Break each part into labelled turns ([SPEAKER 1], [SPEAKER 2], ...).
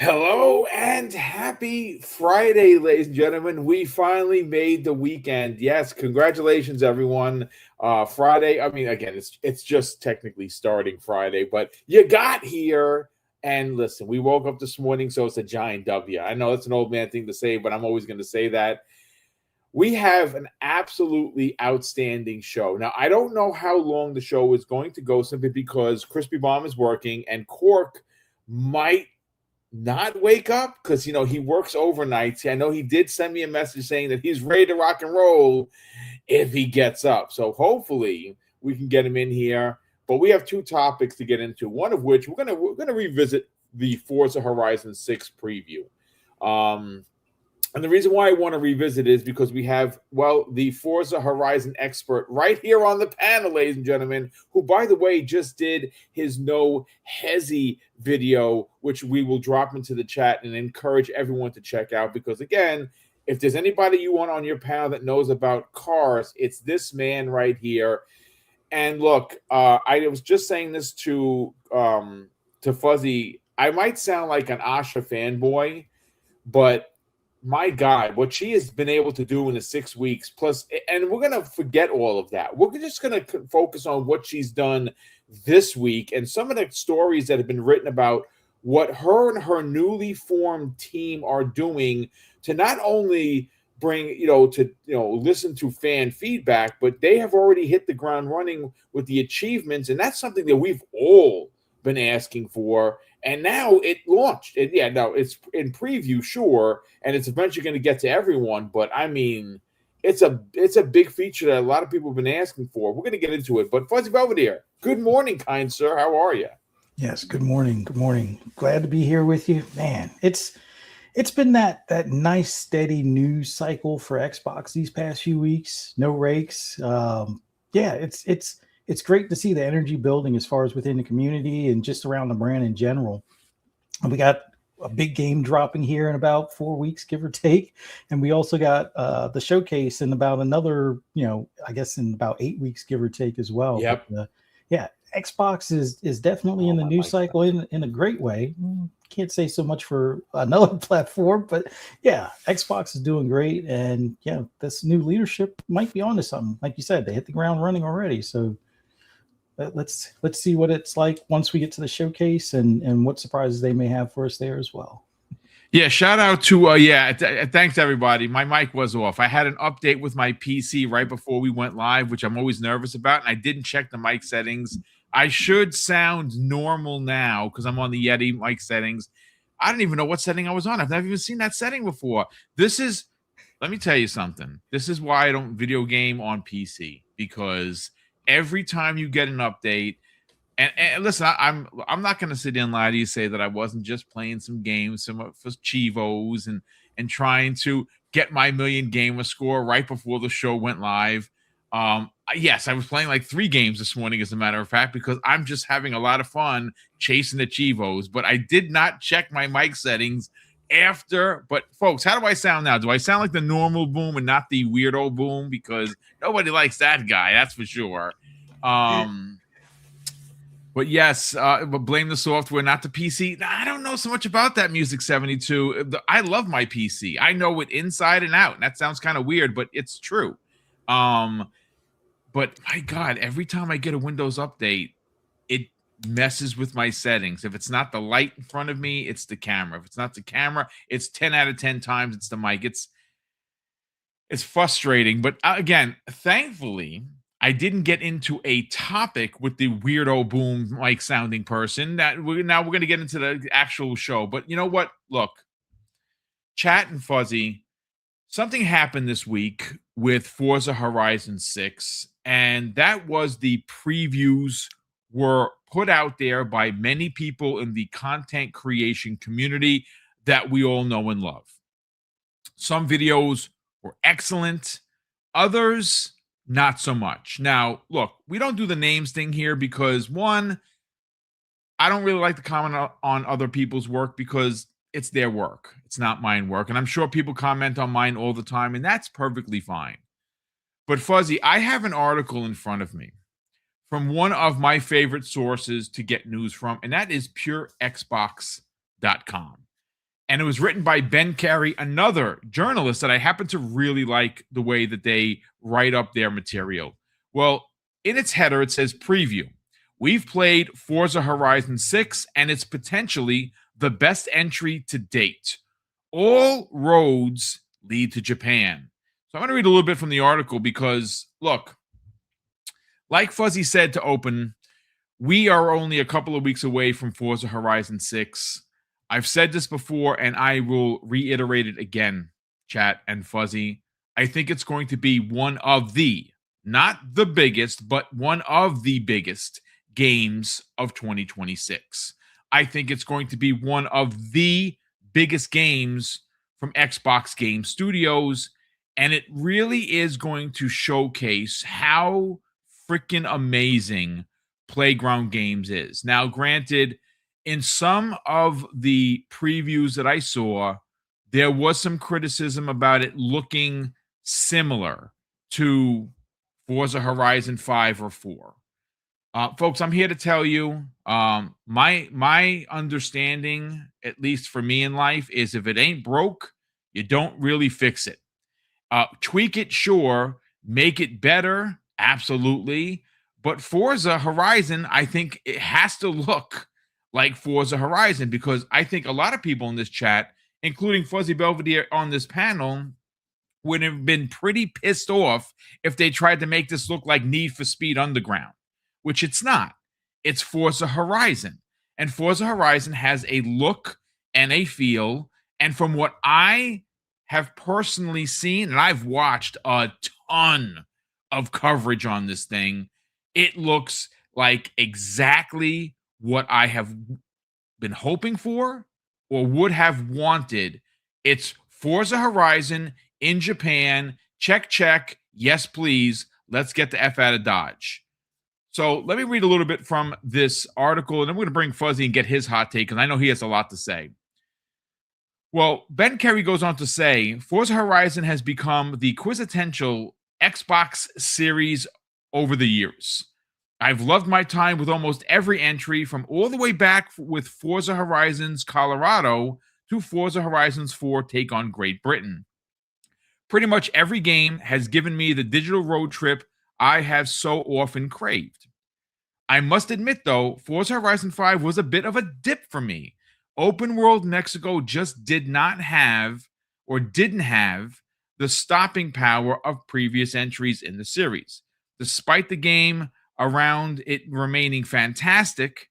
[SPEAKER 1] Hello and happy Friday, ladies and gentlemen. We finally made the weekend. Yes, congratulations, everyone. Friday, I mean, again, it's just technically starting Friday, but you got here. And listen, we woke up this morning, so it's a giant W. I know it's an old man thing to say, but I'm always going to say that. We have an absolutely outstanding show. Now, I don't know how long the show is going to go simply because Crispy Bomb is working and Cork might not wake up because he works overnights. I know he did send me a message saying that he's ready to rock and roll if he gets up. So hopefully we can get him in here. But we have two topics to get into. One of which we're gonna revisit the Forza Horizon 6 preview. And the reason why I want to revisit is because we have, the Forza Horizon expert right here on the panel, ladies and gentlemen, who, by the way, just did his No Hezi video, which we will drop into the chat and encourage everyone to check out. Because, again, if there's anybody you want on your panel that knows about cars, it's this man right here. And look, I was just saying this to Fuzzy. I might sound like an Asha fanboy, but my God, what she has been able to do in the 6 weeks plus, and we're going to forget all of that. We're just going to focus on what she's done this week and some of the stories that have been written about what her and her newly formed team are doing to not only bring, listen to fan feedback, but they have already hit the ground running with the achievements. And that's something that we've all been asking for. And now it launched. It's in preview, sure, and it's eventually going to get to everyone. But I mean, it's a big feature that a lot of people have been asking for. We're going to get into it. But Fuzzy Belvedere, good morning, kind sir. How are you?
[SPEAKER 2] Yes, good morning. Good morning. Glad to be here with you, man. It's been that nice steady news cycle for Xbox these past few weeks. No rakes. It's great to see the energy building as far as within the community and just around the brand in general. And we got a big game dropping here in about 4 weeks, give or take. And we also got the showcase in about another, I guess in about 8 weeks, give or take as well.
[SPEAKER 1] Yep.
[SPEAKER 2] But, Xbox is definitely in the news cycle in a great way. Can't say so much for another platform, but yeah, Xbox is doing great. And yeah, this new leadership might be onto something. Like you said, they hit the ground running already. So let's see what it's like once we get to the showcase and what surprises they may have for us there as well.
[SPEAKER 3] Yeah, shout out to thanks everybody. My mic was off. I had an update with my PC right before we went live, which I'm always nervous about, and I didn't check the mic settings. I should sound normal now because I'm on the Yeti mic settings. I don't even know what setting I was on. I've never even seen that setting before. Let me tell you something. This is why I don't video game on PC, because every time you get an update, and listen, I'm not going to sit in and lie to you, say that I wasn't just playing some games, some for Chivos and trying to get my million gamer score right before the show went live. Yes, I was playing like 3 games this morning, as a matter of fact, because I'm just having a lot of fun chasing the Chivos. But I did not check my mic settings after. But folks, how do I sound now? Do I sound like the normal Boom and not the weirdo Boom? Because nobody likes that guy, that's for sure. But yes, but blame the software, not the PC. I don't know so much about that Music 72. I love my PC. I know it inside and out. And that sounds kind of weird, but it's true. But my God, every time I get a Windows update, it messes with my settings. If it's not the light in front of me, it's the camera. If it's not the camera, it's 10 out of 10 times it's the mic. It's frustrating. But again, thankfully, I didn't get into a topic with the weirdo Boom mic sounding person. Now we're going to get into the actual show. But you know what? Look, Chat and Fuzzy, something happened this week with Forza Horizon 6, and that was the previews were put out there by many people in the content creation community that we all know and love. Some videos were excellent. Others, not so much. Now, look, we don't do the names thing here because, one, I don't really like to comment on other people's work because it's their work. It's not mine work. And I'm sure people comment on mine all the time, and that's perfectly fine. But Fuzzy, I have an article in front of me from one of my favorite sources to get news from, and that is purexbox.com. and it was written by Ben Carey, another journalist that I happen to really like the way that they write up their material. Well, in its header, it says preview. We've played Forza Horizon 6, and it's potentially the best entry to date. All roads lead to Japan. So I'm going to read a little bit from the article because, look, like Fuzzy said to open, we are only a couple of weeks away from Forza Horizon 6. I've said this before, and I will reiterate it again, chat and Fuzzy. I think it's going to be one of the, not the biggest, but one of the biggest games of 2026. I think it's going to be one of the biggest games from Xbox Game Studios, and it really is going to showcase how freaking amazing Playground Games is. Now, granted, in some of the previews that I saw, there was some criticism about it looking similar to Forza Horizon 5 or 4. Folks, I'm here to tell you, my understanding, at least for me in life, is if it ain't broke, you don't really fix it. Tweak it, sure. Make it better, absolutely. But Forza Horizon, I think it has to look like Forza Horizon, because I think a lot of people in this chat, including Fuzzy Belvedere on this panel, would have been pretty pissed off if they tried to make this look like Need for Speed Underground, which it's not. It's Forza Horizon. And Forza Horizon has a look and a feel. And from what I have personally seen, and I've watched a ton of coverage on this thing, it looks like exactly what I have been hoping for or would have wanted. It's Forza Horizon in Japan. Check, check. Yes, please. Let's get the F out of Dodge. So let me read a little bit from this article, and then we're going to bring Fuzzy and get his hot take, because I know he has a lot to say. Well, Ben Carey goes on to say, Forza Horizon has become the quintessential Xbox series over the years. I've loved my time with almost every entry, from all the way back with Forza Horizons Colorado to Forza Horizons 4 Take on Great Britain. Pretty much every game has given me the digital road trip I have so often craved. I must admit, though, Forza Horizon 5 was a bit of a dip for me. Open World Mexico just didn't have the stopping power of previous entries in the series. Despite the game around it remaining fantastic,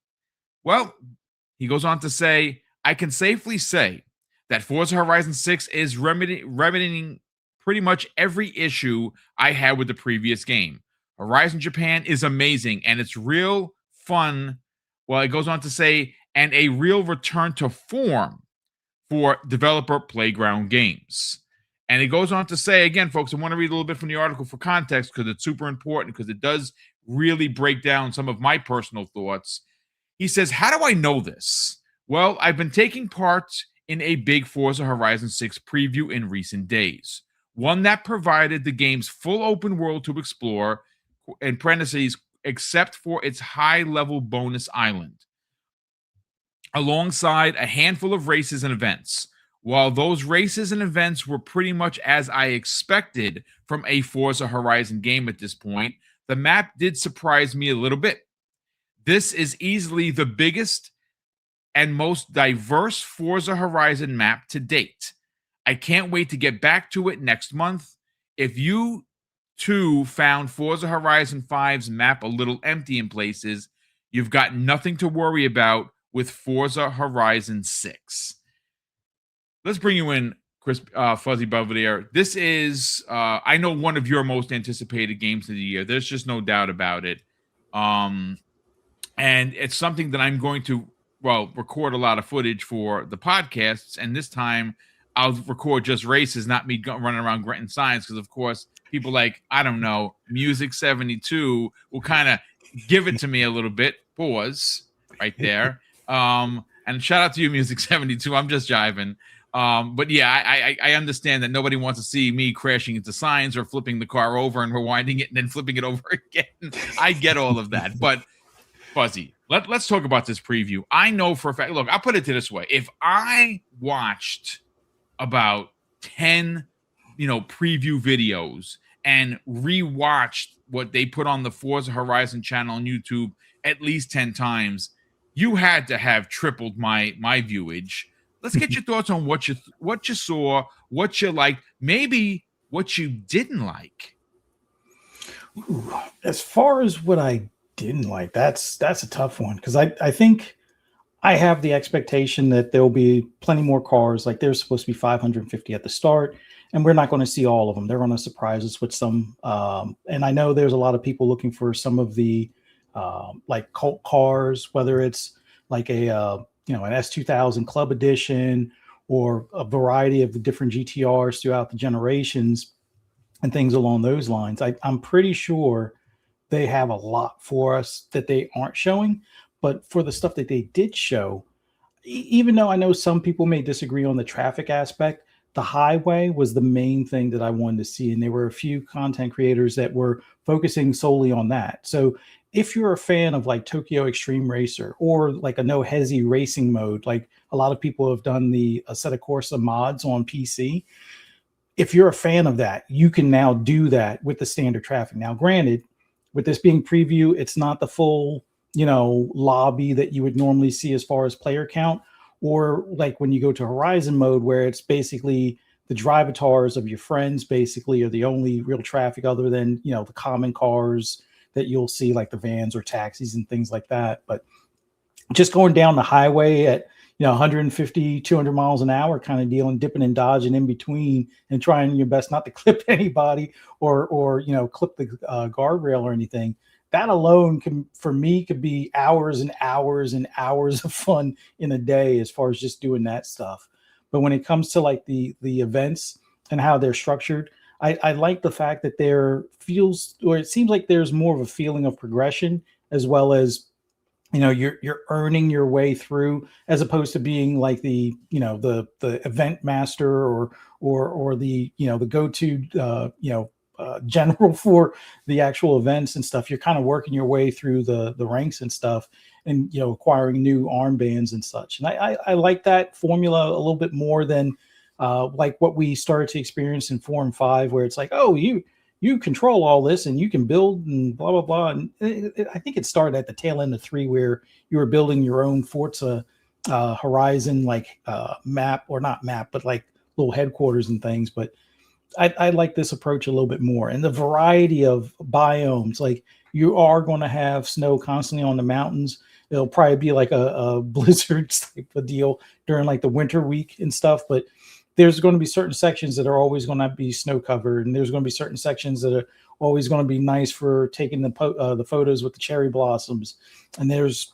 [SPEAKER 3] well, he goes on to say, I can safely say that Forza Horizon 6 is remedying pretty much every issue I had with the previous game. Horizon Japan is amazing, and it's real fun. Well, it goes on to say, and a real return to form for developer Playground Games. And it goes on to say, again, folks, I want to read a little bit from the article for context, because it's super important, because it does really break down some of my personal thoughts. He says, how do I know this? Well, I've been taking part in a big Forza Horizon 6 preview in recent days, one that provided the game's full open world to explore, in parentheses, except for its high-level bonus island, alongside a handful of races and events. While those races and events were pretty much as I expected from a Forza Horizon game at this point, the map did surprise me a little bit. This is easily the biggest and most diverse Forza Horizon map to date. I can't wait to get back to it next month. If you too found Forza Horizon 5's map a little empty in places, you've got nothing to worry about with Forza Horizon 6. Let's bring you in, Chris, Fuzzy Belvedere. This is, I know, one of your most anticipated games of the year. There's just no doubt about it. And it's something that I'm going to, record a lot of footage for the podcasts. And this time I'll record just races, not me running around granting signs. Because, of course, people like, I don't know, Music 72 will kind of give it to me a little bit. Pause right there. And shout out to you, Music 72. I'm just jiving. But yeah, I understand that nobody wants to see me crashing into signs or flipping the car over and rewinding it and then flipping it over again. I get all of that. But Fuzzy, Let's talk about this preview. I know for a fact. Look, I'll put it this way: if I watched about 10, preview videos and rewatched what they put on the Forza Horizon channel on YouTube at least 10 times, you had to have tripled my viewage. Let's get your thoughts on what you saw, what you liked, maybe what you didn't like.
[SPEAKER 2] Ooh, as far as what I didn't like, that's a tough one, because I think I have the expectation that there will be plenty more cars. Like, there's supposed to be 550 at the start, and we're not going to see all of them. They're going to surprise us with some. And I know there's a lot of people looking for some of the like cult cars, whether it's like an S2000 Club Edition or a variety of the different GTRs throughout the generations and things along those lines. I'm pretty sure they have a lot for us that they aren't showing. But for the stuff that they did show, even though I know some people may disagree on the traffic aspect, the highway was the main thing that I wanted to see. And there were a few content creators that were focusing solely on that. So if you're a fan of like Tokyo Extreme Racer or like a no hezzy racing mode, like a lot of people have done the Assetto Corsa mods on PC, if you're a fan of that, you can now do that with the standard traffic. Now, granted, with this being preview, it's not the full lobby that you would normally see as far as player count, or like when you go to Horizon mode, where it's basically the drivatars of your friends basically are the only real traffic, other than the common cars that you'll see, like the vans or taxis and things like that. But just going down the highway at 150, 200 miles an hour kind of deal, and dipping and dodging in between and trying your best not to clip anybody or clip the guardrail or anything. That alone could be hours and hours and hours of fun in a day, as far as just doing that stuff. But when it comes to like the events and how they're structured, I like the fact that it seems like there's more of a feeling of progression, as well as you're earning your way through, as opposed to being like the event master or the the go-to general for the actual events and stuff. You're kind of working your way through the ranks and stuff, and acquiring new armbands and such. And I like that formula a little bit more than like what we started to experience in 4 and 5, where it's like, oh, you control all this and you can build and blah blah blah. And I think it started at the tail end of 3, where you were building your own Forza Horizon map, or not map, but like little headquarters and things. But I like this approach a little bit more, and the variety of biomes. Like, you are going to have snow constantly on the mountains. It'll probably be like a blizzard type of deal during like the winter week and stuff, but there's going to be certain sections that are always going to be snow covered, and there's going to be certain sections that are always going to be nice for taking the photos with the cherry blossoms. And there's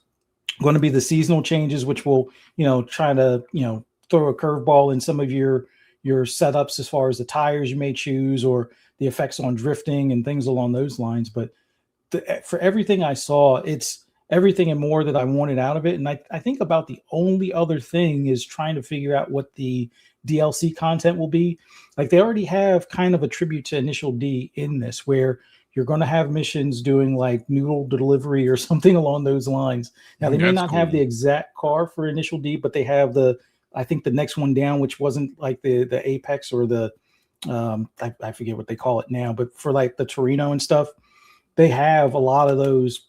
[SPEAKER 2] going to be the seasonal changes, which will try to throw a curveball in some of your setups, as far as the tires you may choose, or the effects on drifting and things along those lines. But for everything I saw, it's everything and more that I wanted out of it. And I think about the only other thing is trying to figure out what the DLC content will be. Like, they already have kind of a tribute to Initial D in this, where you're going to have missions doing like noodle delivery or something along those lines. Now, they may not have the exact car for Initial D, but they have I think the next one down, which wasn't like the Apex or the I forget what they call it now, but for like the Torino and stuff, they have a lot of those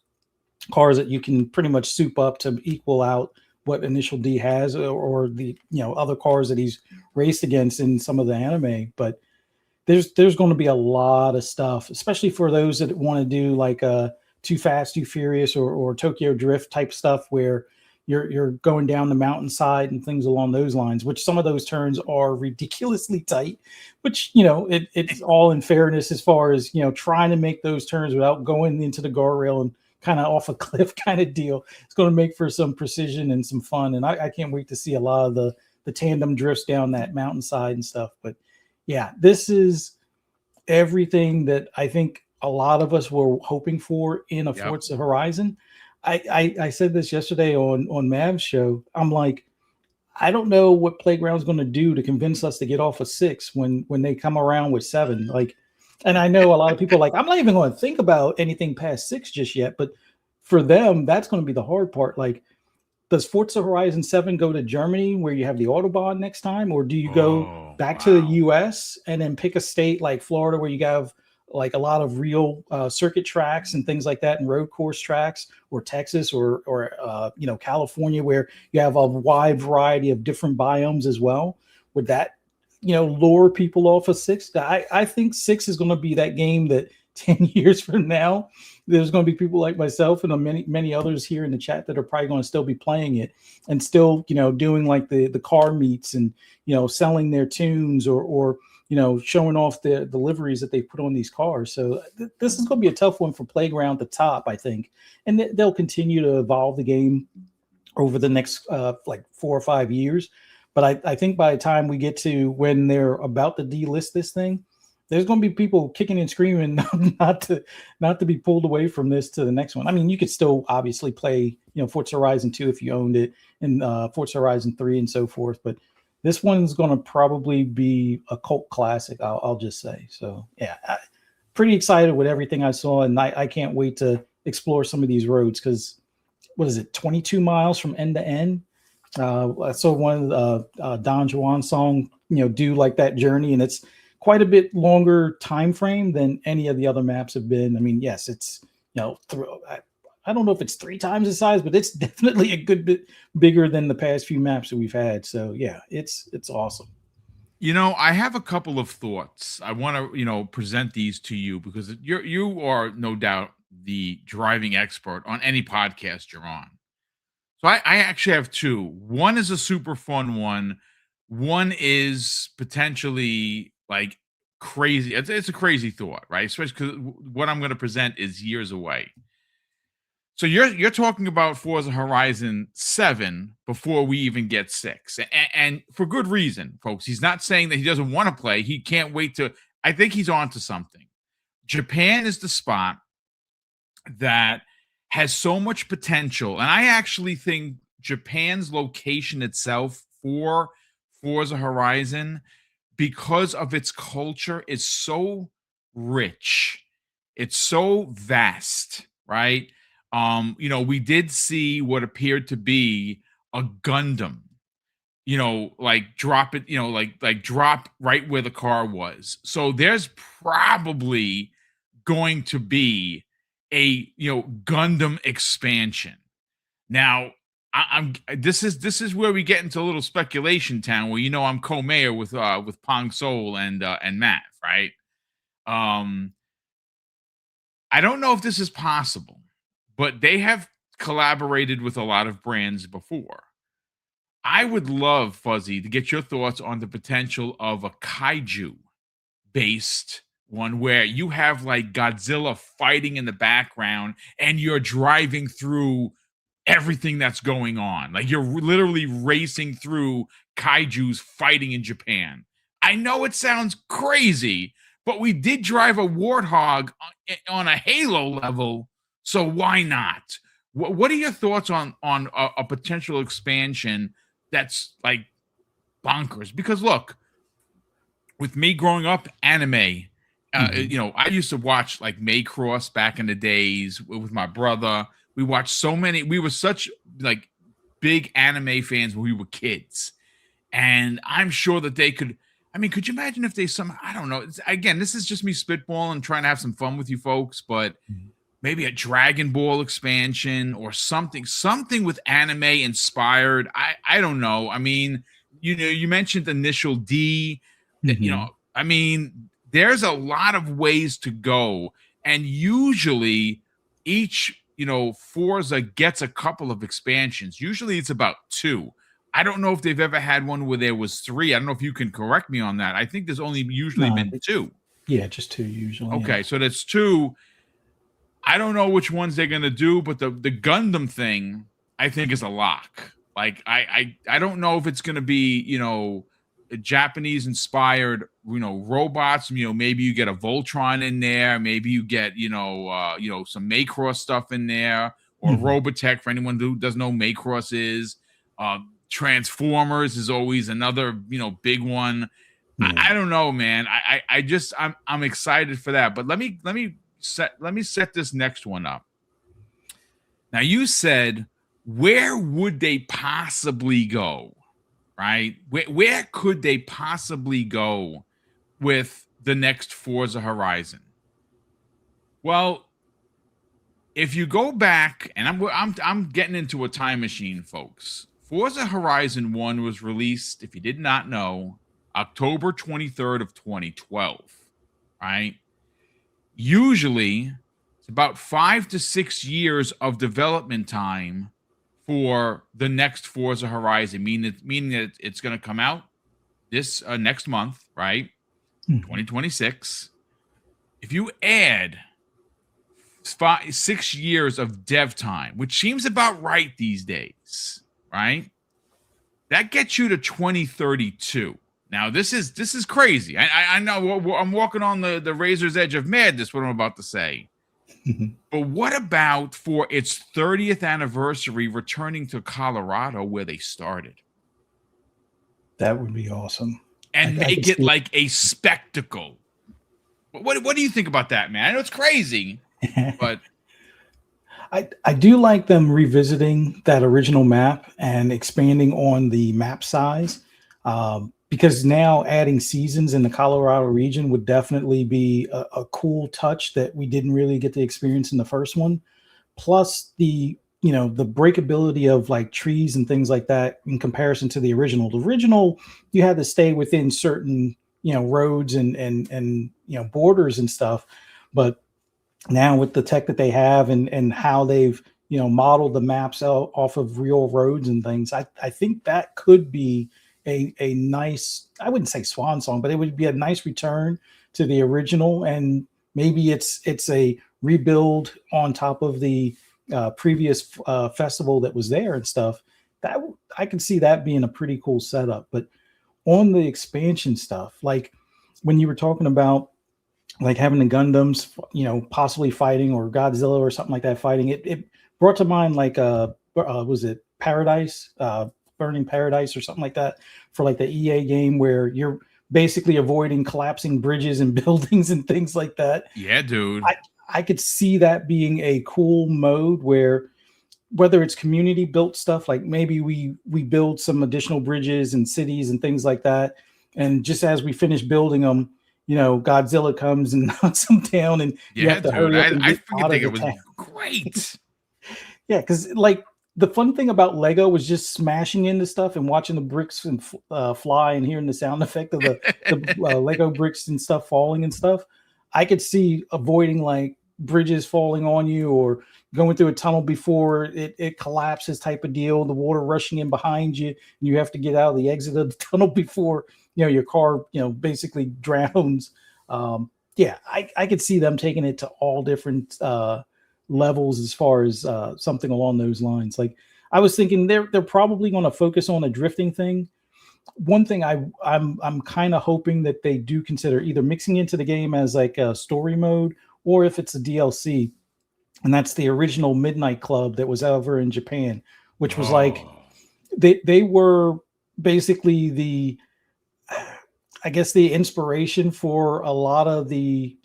[SPEAKER 2] cars that you can pretty much soup up to equal out what Initial D has, or the other cars that he's raced against in some of the anime. But there's going to be a lot of stuff, especially for those that want to do like Too Fast, Too Furious, or Tokyo Drift type stuff, where you're going down the mountainside and things along those lines, which some of those turns are ridiculously tight, which, it's all in fairness, as far as, trying to make those turns without going into the guardrail and kind of off a cliff kind of deal. It's going to make for some precision and some fun. And I can't wait to see a lot of the tandem drifts down that mountainside and stuff. But yeah, this is everything that I think a lot of us were hoping for in a Forza Horizon. I said this yesterday on Mav's show. I'm like, I don't know what Playground's going to do to convince us to get off of 6 when they come around with 7. Like, and I know a lot of people are like, I'm not even going to think about anything past 6 just yet. But for them, that's going to be the hard part. Like, does Forza Horizon 7 go to Germany where you have the Autobahn next time? Or do you go back to the US and then pick a state like Florida where you have like a lot of real circuit tracks and things like that and road course tracks, or Texas or California where you have a wide variety of different biomes as well? Would that, lure people off of 6? I think 6 is going to be that game that 10 years from now, there's going to be people like myself and many others here in the chat that are probably going to still be playing it and still, doing like the car meets and, selling their tunes or showing off the liveries that they put on these cars. So this is going to be a tough one for Playground to top, I think. And they'll continue to evolve the game over the next like 4 or 5 years. But I think by the time we get to when they're about to delist this thing, there's going to be people kicking and screaming not to be pulled away from this to the next one. I mean, you could still obviously play, Forza Horizon 2 if you owned it, and Forza Horizon 3 and so forth. But this one's going to probably be a cult classic, I'll just say. So, yeah, pretty excited with everything I saw, and I can't wait to explore some of these roads because, 22 miles from end to end? I saw one of the Don Juan song, do like that journey, and it's quite a bit longer time frame than any of the other maps have been. I mean, yes, it's I don't know if it's 3 times the size, but it's definitely a good bit bigger than the past few maps that we've had. So yeah, it's awesome.
[SPEAKER 3] I have a couple of thoughts. I want to present these to you because you are no doubt the driving expert on any podcast you're on. So I actually have 2. One is a super fun one. One is potentially like crazy. It's a crazy thought, right? Especially because what I'm going to present is years away. So you're talking about Forza Horizon 7 before we even get 6, and for good reason, folks. He's not saying that he doesn't want to play. He can't wait to. I think he's onto something. Japan is the spot that has so much potential, and I actually think Japan's location itself for Forza Horizon, because of its culture, is so rich. It's so vast, right? We did see what appeared to be a Gundam, like drop it, like drop right where the car was. So there's probably going to be a, Gundam expansion. Now, this is where we get into a little speculation town where I'm co-mayor with Pong Soul and Matt, right? I don't know if this is possible, but they have collaborated with a lot of brands before. I would love, Fuzzy, to get your thoughts on the potential of a kaiju based one where you have like Godzilla fighting in the background and you're driving through everything that's going on. Like you're literally racing through kaijus fighting in Japan. I know it sounds crazy, but we did drive a Warthog on a Halo level, so why not? What are your thoughts on a potential expansion that's like bonkers? Because look, with me growing up anime, I used to watch like Macross back in the days with my brother. We watched so many. We were such like big anime fans when we were kids, and I'm sure that they could. I mean, could you imagine if they I don't know. Again, this is just me spitballing, trying to have some fun with you folks, but maybe a Dragon Ball expansion or something with anime inspired. I don't know. I mean, you mentioned Initial D. I mean, there's a lot of ways to go, and usually each Forza gets a couple of expansions. Usually it's about 2. I don't know if they've ever had one where there was 3. I don't know if you can correct me on that. I think there's only usually been 2.
[SPEAKER 2] Yeah, just 2 usually.
[SPEAKER 3] Okay,
[SPEAKER 2] yeah.
[SPEAKER 3] So that's 2. I don't know which ones they're gonna do, but the Gundam thing I think is a lock. Like I don't know if it's gonna be Japanese inspired robots. Maybe you get a Voltron in there. Maybe you get some Macross stuff in there, or Robotech for anyone who doesn't know Macross is. Transformers is always another big one. I don't know, man. I'm excited for that. But let me set this next one up. Now, you said, where would they possibly go, right? Where could they possibly go with the next Forza Horizon? Well, if you go back, and I'm getting into a time machine, folks. Forza Horizon 1 was released, if you did not know, October 23rd of 2012, right? Usually, it's about 5 to 6 years of development time for the next Forza Horizon, meaning that it's going to come out this next month, right? 2026. If you add 6 years of dev time, which seems about right these days, right? That gets you to 2032. Now, this is crazy. I know I'm walking on the razor's edge of madness, what I'm about to say. But what about for its 30th anniversary returning to Colorado where they started?
[SPEAKER 2] That would be awesome.
[SPEAKER 3] And make it like a spectacle. What do you think about that, man? I know it's crazy, but
[SPEAKER 2] I do like them revisiting that original map and expanding on the map size, because now adding seasons in the Colorado region would definitely be a cool touch that we didn't really get to experience in the first one. Plus the breakability of like trees and things like that in comparison to the original. The original, you had to stay within certain roads and borders and stuff, but now with the tech that they have and how they've modeled the maps out off of real roads and things, I think that could be a nice, I wouldn't say swan song, but it would be a nice return to the original, and maybe it's a rebuild on top of the previous festival that was there and stuff. That I could see that being a pretty cool setup. But on the expansion stuff, like when you were talking about like having the Gundams, possibly fighting, or Godzilla or something like that fighting, it brought to mind like was it Paradise, Burning Paradise or something like that, for like the EA game where you're basically avoiding collapsing bridges and buildings and things like that.
[SPEAKER 3] Yeah, dude.
[SPEAKER 2] I could see that being a cool mode where, whether it's community built stuff, like maybe we build some additional bridges and cities and things like that, and just as we finish building them, Godzilla comes and knocks them down, and you have to hurry up and get out of the town.
[SPEAKER 3] Great.
[SPEAKER 2] Yeah, because like the fun thing about Lego was just smashing into stuff and watching the bricks and fly and hearing the sound effect of the Lego bricks and stuff falling and stuff. I could see avoiding like bridges falling on you or going through a tunnel before it collapses type of deal, the water rushing in behind you, and you have to get out of the exit of the tunnel before your car basically drowns. I could see them taking it to all different levels as far as something along those lines. Like I was thinking they're probably going to focus on a drifting thing. One thing I'm kind of hoping that they do consider either mixing into the game as like a story mode, or if it's a DLC, and that's the original Midnight Club that was over in Japan, which was like they were basically the inspiration for a lot of the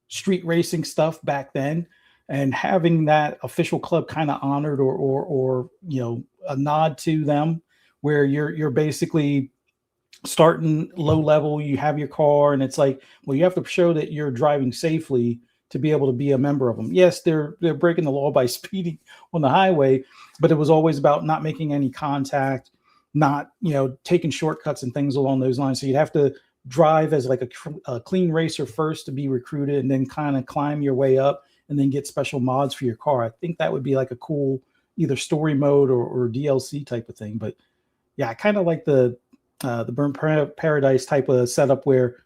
[SPEAKER 2] street racing stuff back then, and having that official club kind of honored or a nod to them, where you're basically starting low level, you have your car, and it's like, well, you have to show that you're driving safely to be able to be a member of them. Yes, they're breaking the law by speeding on the highway, but it was always about not making any contact, not taking shortcuts and things along those lines. So you'd have to drive as like a clean racer first to be recruited, and then kind of climb your way up and then get special mods for your car. I think that would be like a cool either story mode or DLC type of thing. But yeah, I kind of like the Burnt Paradise type of setup where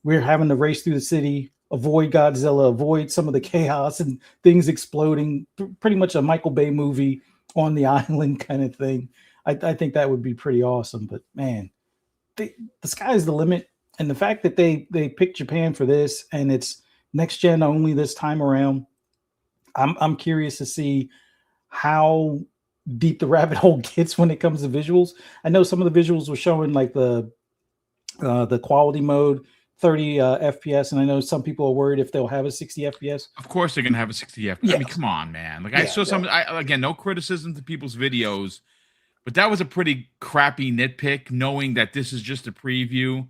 [SPEAKER 2] we're having to race through the city, avoid Godzilla, avoid some of the chaos and things exploding. Pretty much a Michael Bay movie on the island kind of thing. I think that would be pretty awesome. But man, the sky's the limit. And the fact that they picked Japan for this, and it's next gen only this time around, I'm curious to see how deep the rabbit hole gets when it comes to visuals. I know some of the visuals were showing like the quality mode 30 FPS, and I know some people are worried if they'll have a 60 FPS.
[SPEAKER 3] Of course, they're gonna have a 60 FPS.
[SPEAKER 2] Yeah.
[SPEAKER 3] I mean, come on, man. Like I saw some. Again, no criticism to people's videos, but that was a pretty crappy nitpick. Knowing that this is just a preview,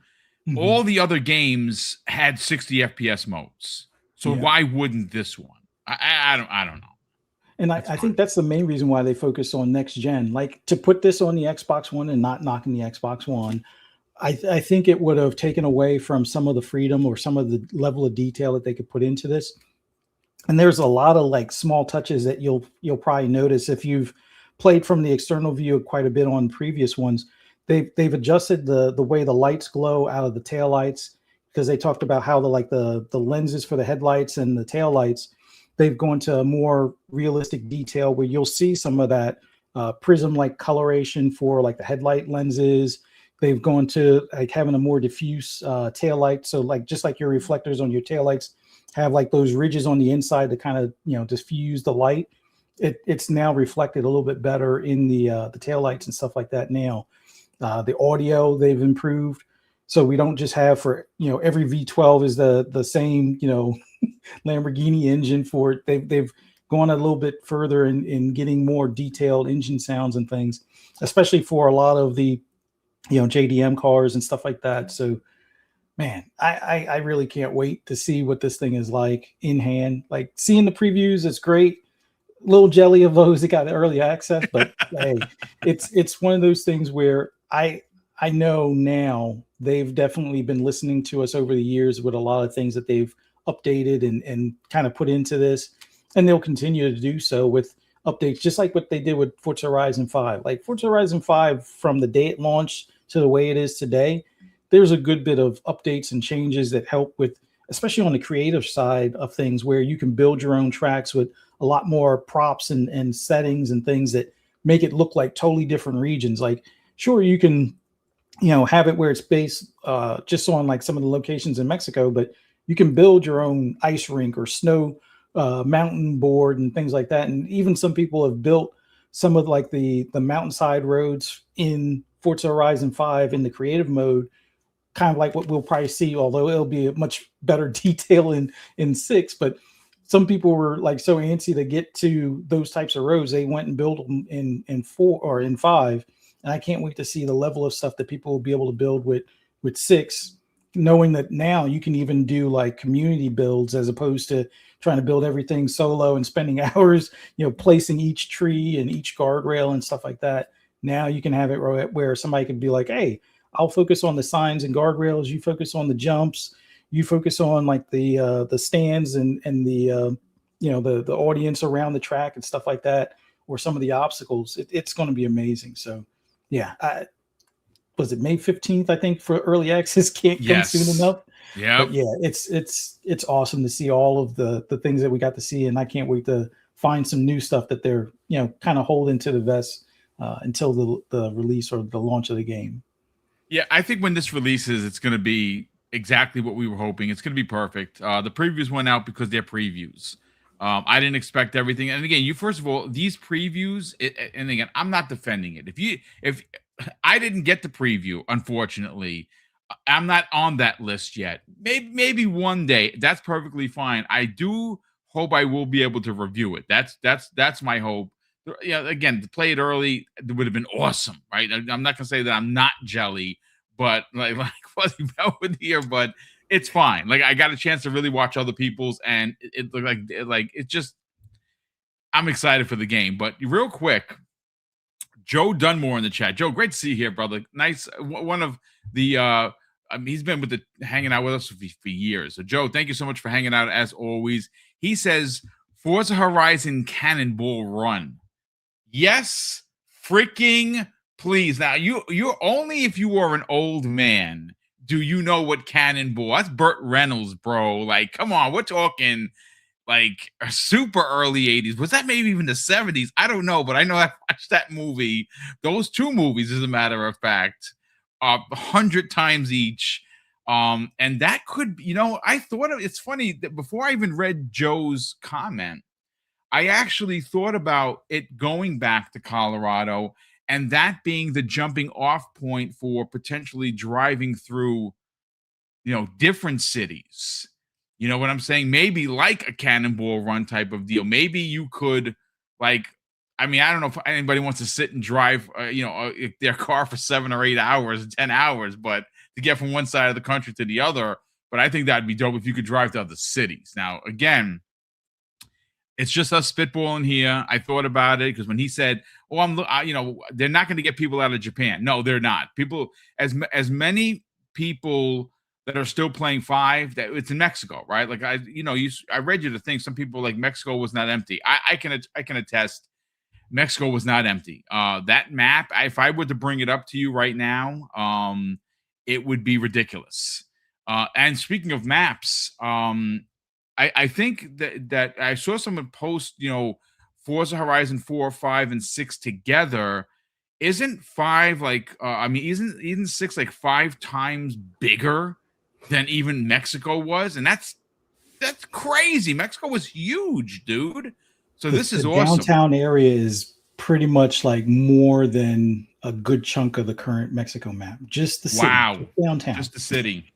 [SPEAKER 3] all the other games had 60 FPS modes, so why wouldn't this one? I don't know.
[SPEAKER 2] And I think that's the main reason why they focus on next gen. Like, to put this on the Xbox One and not knocking the Xbox One, I think it would have taken away from some of the freedom or some of the level of detail that they could put into this. And there's a lot of like small touches that you'll probably notice if you've played from the external view quite a bit on previous ones. They've adjusted the way the lights glow out of the taillights, because they talked about how the lenses for the headlights and the taillights, they've gone to a more realistic detail where you'll see some of that prism-like coloration for like the headlight lenses. They've gone to like having a more diffuse taillight. So like, just like your reflectors on your taillights have like those ridges on the inside to kind of, diffuse the light. It's now reflected a little bit better in the taillights and stuff like that now. The audio they've improved. So we don't just have for, every V12 is the same, Lamborghini engine for it. They've gone a little bit further in getting more detailed engine sounds and things, especially for a lot of the, JDM cars and stuff like that. So, man, I really can't wait to see what this thing is like in hand. Like, seeing the previews, it's great. Little jelly of those that got early access, but hey, it's one of those things where I know now they've definitely been listening to us over the years with a lot of things that they've updated and kind of put into this, and they'll continue to do so with updates, just like what they did with Forza Horizon 5. Like Forza Horizon 5, from the day it launched to the way it is today, there's a good bit of updates and changes that help with, especially on the creative side of things, where you can build your own tracks with a lot more props and settings and things that make it look like totally different regions. Like, sure, you can, have it where it's based just on like some of the locations in Mexico, but you can build your own ice rink or snow mountain board and things like that. And even some people have built some of like the mountainside roads in Forza Horizon 5 in the creative mode, kind of like what we'll probably see, although it'll be a much better detail in 6. But some people were like so antsy to get to those types of roads, they went and built them in 4 or in 5. And I can't wait to see the level of stuff that people will be able to build with 6, knowing that now you can even do like community builds as opposed to trying to build everything solo and spending hours, placing each tree and each guardrail and stuff like that. Now you can have it where somebody can be like, hey, I'll focus on the signs and guardrails. You focus on the jumps. You focus on like the stands and the the audience around the track and stuff like that, or some of the obstacles. It's going to be amazing. So, yeah, was it May 15th? I think for early access can't come soon enough.
[SPEAKER 3] Yeah,
[SPEAKER 2] but yeah, it's awesome to see all of the things that we got to see, and I can't wait to find some new stuff that they're kind of holding to the vest until the release or the launch of the game.
[SPEAKER 3] Yeah, I think when this releases, it's going to be exactly what we were hoping. It's going to be perfect. The previews went out because they're previews. I didn't expect everything. And again, first of all, these previews, and again, I'm not defending it. If I didn't get the preview, unfortunately, I'm not on that list yet. Maybe one day. That's perfectly fine. I do hope I will be able to review it. That's my hope. Yeah, again, to play it early, it would have been awesome, right? I'm not gonna say that I'm not jelly, but like Fuzzy Melvin here, but it's fine. Like, I got a chance to really watch other people's, and it looked like it's just, I'm excited for the game. But real quick, Joe Dunmore in the chat. Joe, great to see you here, brother. Nice. One of the he's been hanging out with us for years. So Joe, thank you so much for hanging out as always. He says Forza Horizon Cannonball Run. Yes, freaking please. Now, you're only if you are an old man do you know what Cannonball. That's Burt Reynolds, bro. Like, come on, we're talking like super early 80s. Was that maybe even the 70s? I don't know, but I know I watched that movie, those 2 movies, as a matter of fact, 100 times each. And that could, I thought it's funny that before I even read Joe's comment, I actually thought about it going back to Colorado and that being the jumping off point for potentially driving through different cities. You know what I'm saying? Maybe like a Cannonball Run type of deal. Maybe you could, like, I mean, I don't know if anybody wants to sit and drive, their car for 7 or 8 hours, 10 hours, but to get from one side of the country to the other. But I think that'd be dope if you could drive to other cities. Now, again, it's just us spitballing here. I thought about it because when he said, they're not going to get people out of Japan. No, they're not. People, as many people that are still playing 5, that it's in Mexico, right? Like I read you the thing. Some people like Mexico was not empty. I can attest Mexico was not empty. That map, if I were to bring it up to you right now, it would be ridiculous. And speaking of maps, I think that I saw someone post, Forza Horizon 4, 5, and 6 together. Isn't 5 isn't 6 like 5 times bigger than even Mexico was? And that's crazy. Mexico was huge, dude. So this is awesome.
[SPEAKER 2] Downtown area is pretty much like more than a good chunk of the current Mexico map. Just the city.
[SPEAKER 3] Wow.
[SPEAKER 2] Just downtown.
[SPEAKER 3] Just the city.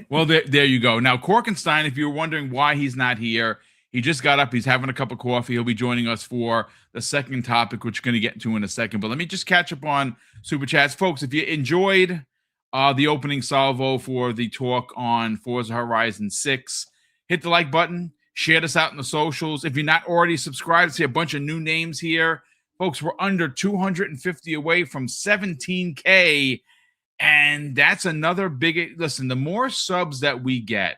[SPEAKER 3] Well, there you go. Now, Korkenstein, if you were wondering why he's not here, he just got up. He's having a cup of coffee. He'll be joining us for the second topic, which we're going to get into in a second. But let me just catch up on Super Chats. Folks, if you enjoyed the opening salvo for the talk on Forza Horizon 6, hit the like button. Share this out in the socials. If you're not already subscribed, see a bunch of new names here. Folks, we're under 250 away from 17K. And that's another big, listen, the more subs that we get,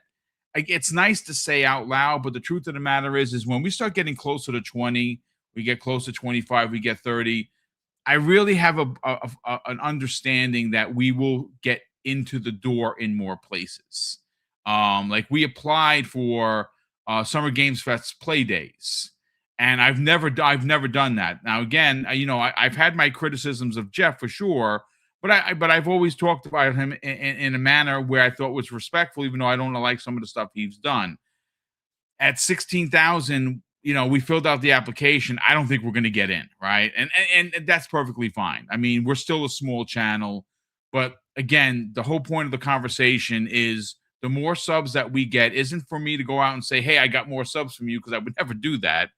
[SPEAKER 3] it's nice to say out loud, but the truth of the matter is when we start getting closer to 20, we get close to 25, we get 30, I really have an understanding that we will get into the door in more places. Like we applied for Summer Games Fest play days, and I've never done that. Now, again, I've had my criticisms of Jeff for sure, but I've always talked about him in a manner where I thought was respectful, even though I don't like some of the stuff he's done. At 16,000, we filled out the application. I don't think we're going to get in, right? And that's perfectly fine. I mean, we're still a small channel, but again, the whole point of the conversation is the more subs that we get isn't for me to go out and say, hey, I got more subs from you, because I would never do that.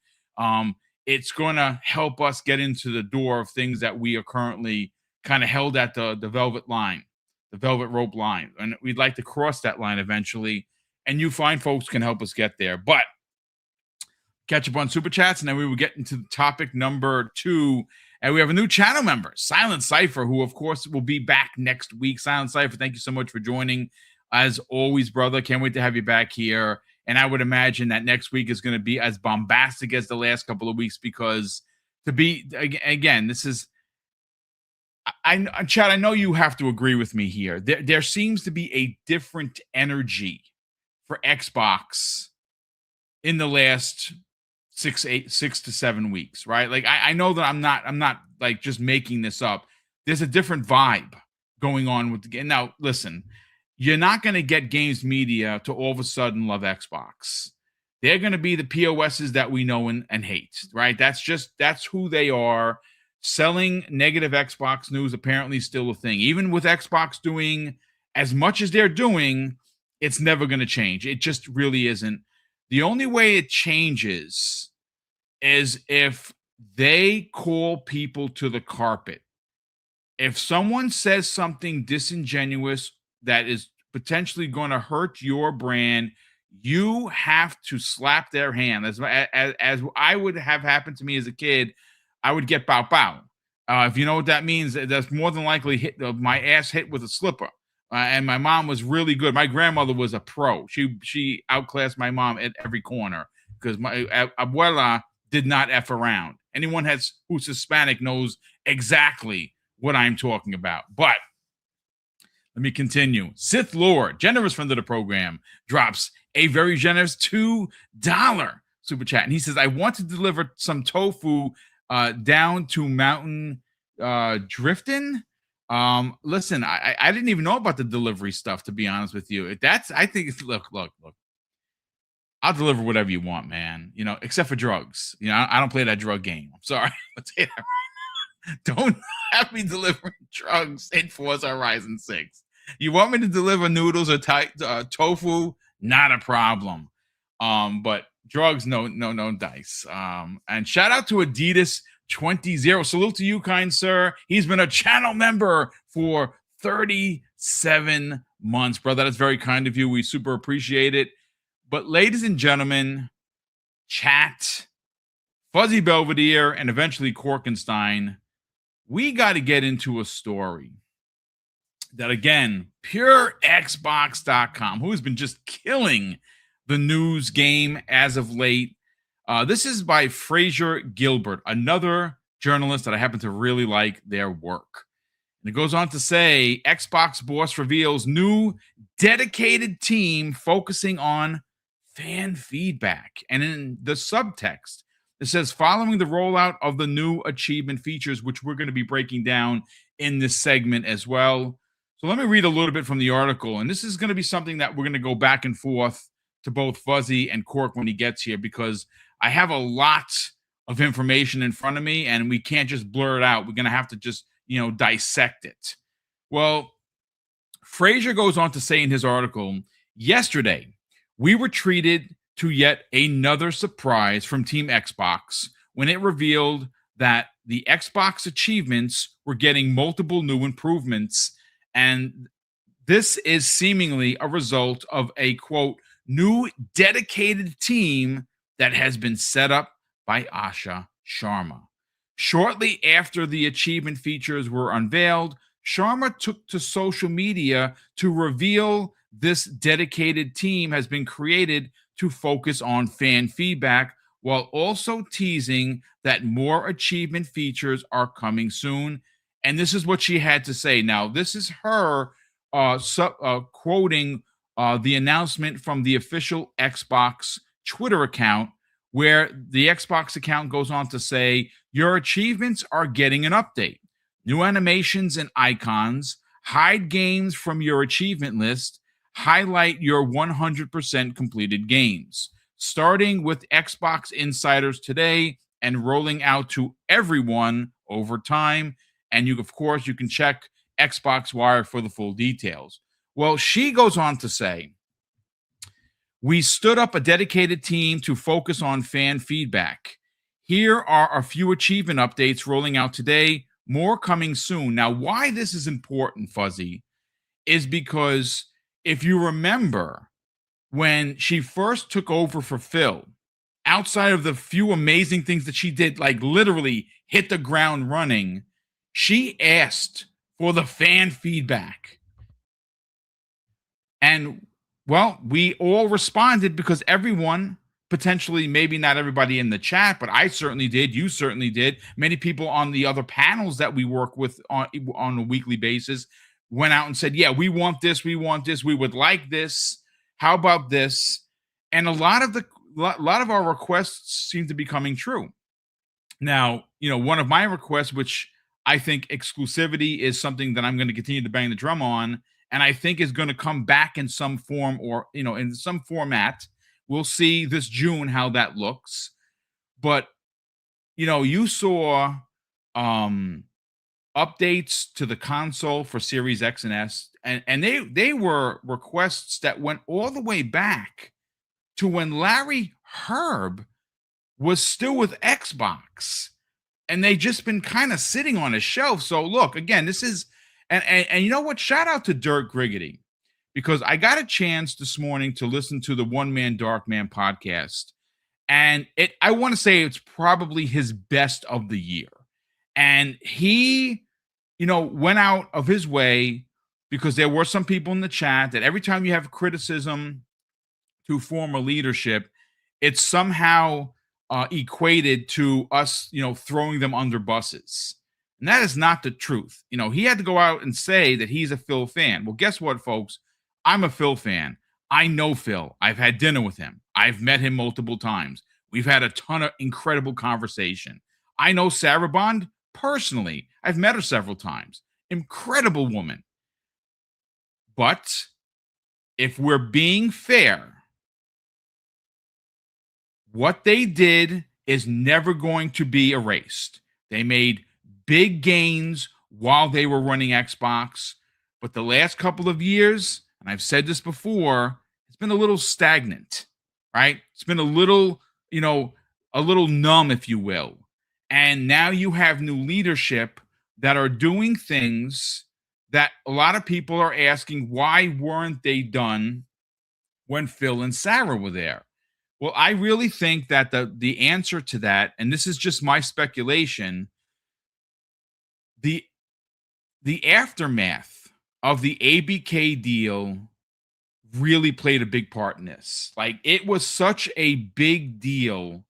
[SPEAKER 3] It's going to help us get into the door of things that we are currently kind of held at the velvet line, the velvet rope line. And we'd like to cross that line eventually. And you fine folks can help us get there. But catch up on Super Chats, and then we will get into topic number 2. And we have a new channel member, Silent Cypher, who, of course, will be back next week. Silent Cypher, thank you so much for joining. As always, brother, can't wait to have you back here. And I would imagine that next week is going to be as bombastic as the last couple of weeks, because again, this is, Chad, I know you have to agree with me here. There seems to be a different energy for Xbox in the last 6 to 7 weeks, right? Like I know that I'm not like just making this up. There's a different vibe going on with the game. Now, listen, you're not going to get games media to all of a sudden love Xbox. They're going to be the POSs that we know and hate, right? That's who they are. Selling negative Xbox news apparently still a thing. Even with Xbox doing as much as they're doing, it's never going to change. It just really isn't. The only way it changes is if they call people to the carpet. If someone says something disingenuous that is potentially going to hurt your brand, you have to slap their hand. As I would have happened to me as a kid, I would get bow bow. If you know what that means, that's more than likely my ass hit with a slipper. And my mom was really good. My grandmother was a pro. She outclassed my mom at every corner, because my abuela did not F around. Anyone who's Hispanic knows exactly what I'm talking about. But let me continue. Sith Lord, generous friend of the program, drops a very generous $2 super chat. And he says, I want to deliver some tofu down to Mountain Drifting. Listen, I didn't even know about the delivery stuff, to be honest with you. I think it's look. I'll deliver whatever you want, man. Except for drugs. I don't play that drug game. I'm sorry. Let's say that right now. Don't have me delivering drugs in Forza Horizon 6. You want me to deliver noodles or tofu? Not a problem. But drugs, no dice. And shout out to Adidas 20. Salute to you, kind sir. He's been a channel member for 37 months, brother. That's very kind of you. We super appreciate it. But ladies and gentlemen, chat, Fuzzy Belvedere, and eventually Korkenstein, we got to get into a story that, again, PureXbox.com, who has been just killing the news game as of late. This is by Fraser Gilbert, another journalist that I happen to really like their work. And it goes on to say, Xbox boss reveals new dedicated team focusing on fan feedback. And in the subtext, it says, following the rollout of the new achievement features, which we're going to be breaking down in this segment as well. So let me read a little bit from the article. And this is going to be something that we're going to go back and forth to both Fuzzy and Cork when he gets here, because I have a lot of information in front of me and we can't just blur it out. We're going to have to just, dissect it. Well, Fraser goes on to say in his article, yesterday, we were treated to yet another surprise from Team Xbox when it revealed that the Xbox achievements were getting multiple new improvements. And this is seemingly a result of a, quote, new dedicated team that has been set up by Asha Sharma. Shortly after the achievement features were unveiled, Sharma took to social media to reveal this dedicated team has been created to focus on fan feedback, while also teasing that more achievement features are coming soon. And this is what she had to say. Now, this is her quoting the announcement from the official Xbox Twitter account, where the Xbox account goes on to say, your achievements are getting an update. New animations and icons, hide games from your achievement list, highlight your 100% completed games. Starting with Xbox Insiders today and rolling out to everyone over time. And you can check Xbox Wire for the full details. Well, she goes on to say, we stood up a dedicated team to focus on fan feedback. Here are a few achievement updates rolling out today, more coming soon. Now, why this is important, Fuzzy, is because if you remember when she first took over for Phil, outside of the few amazing things that she did, like literally hit the ground running, she asked for the fan feedback. And, well, we all responded because everyone, potentially, maybe not everybody in the chat, but I certainly did. You certainly did. Many people on the other panels that we work with on a weekly basis went out and said, yeah, we want this. We want this. We would like this. How about this? And a lot of our requests seem to be coming true. Now, one of my requests, which I think exclusivity is something that I'm going to continue to bang the drum on, and I think is going to come back in some form or, in some format. We'll see this June how that looks. But, you saw updates to the console for Series X and S, and they were requests that went all the way back to when Larry Herb was still with Xbox. And they just been kind of sitting on a shelf. So look, again, this is, and you know what? Shout out to Dirk Griggity, because I got a chance this morning to listen to the One Man Dark Man podcast. And I want to say it's probably his best of the year. And he, went out of his way, because there were some people in the chat that every time you have criticism to former leadership, it's somehow equated to us, throwing them under buses. And that is not the truth. He had to go out and say that he's a Phil fan. Well, guess what, folks? I'm a Phil fan. I know Phil. I've had dinner with him. I've met him multiple times. We've had a ton of incredible conversation. I know Sarah Bond personally. I've met her several times. Incredible woman. But if we're being fair, what they did is never going to be erased. They made big gains while they were running Xbox. But the last couple of years, and I've said this before, it's been a little stagnant, right? It's been a little, a little numb, if you will. And now you have new leadership that are doing things that a lot of people are asking, why weren't they done when Phil and Sarah were there? Well, I really think that the answer to that, and this is just my speculation, the aftermath of the ABK deal really played a big part in this. Like, it was such a big deal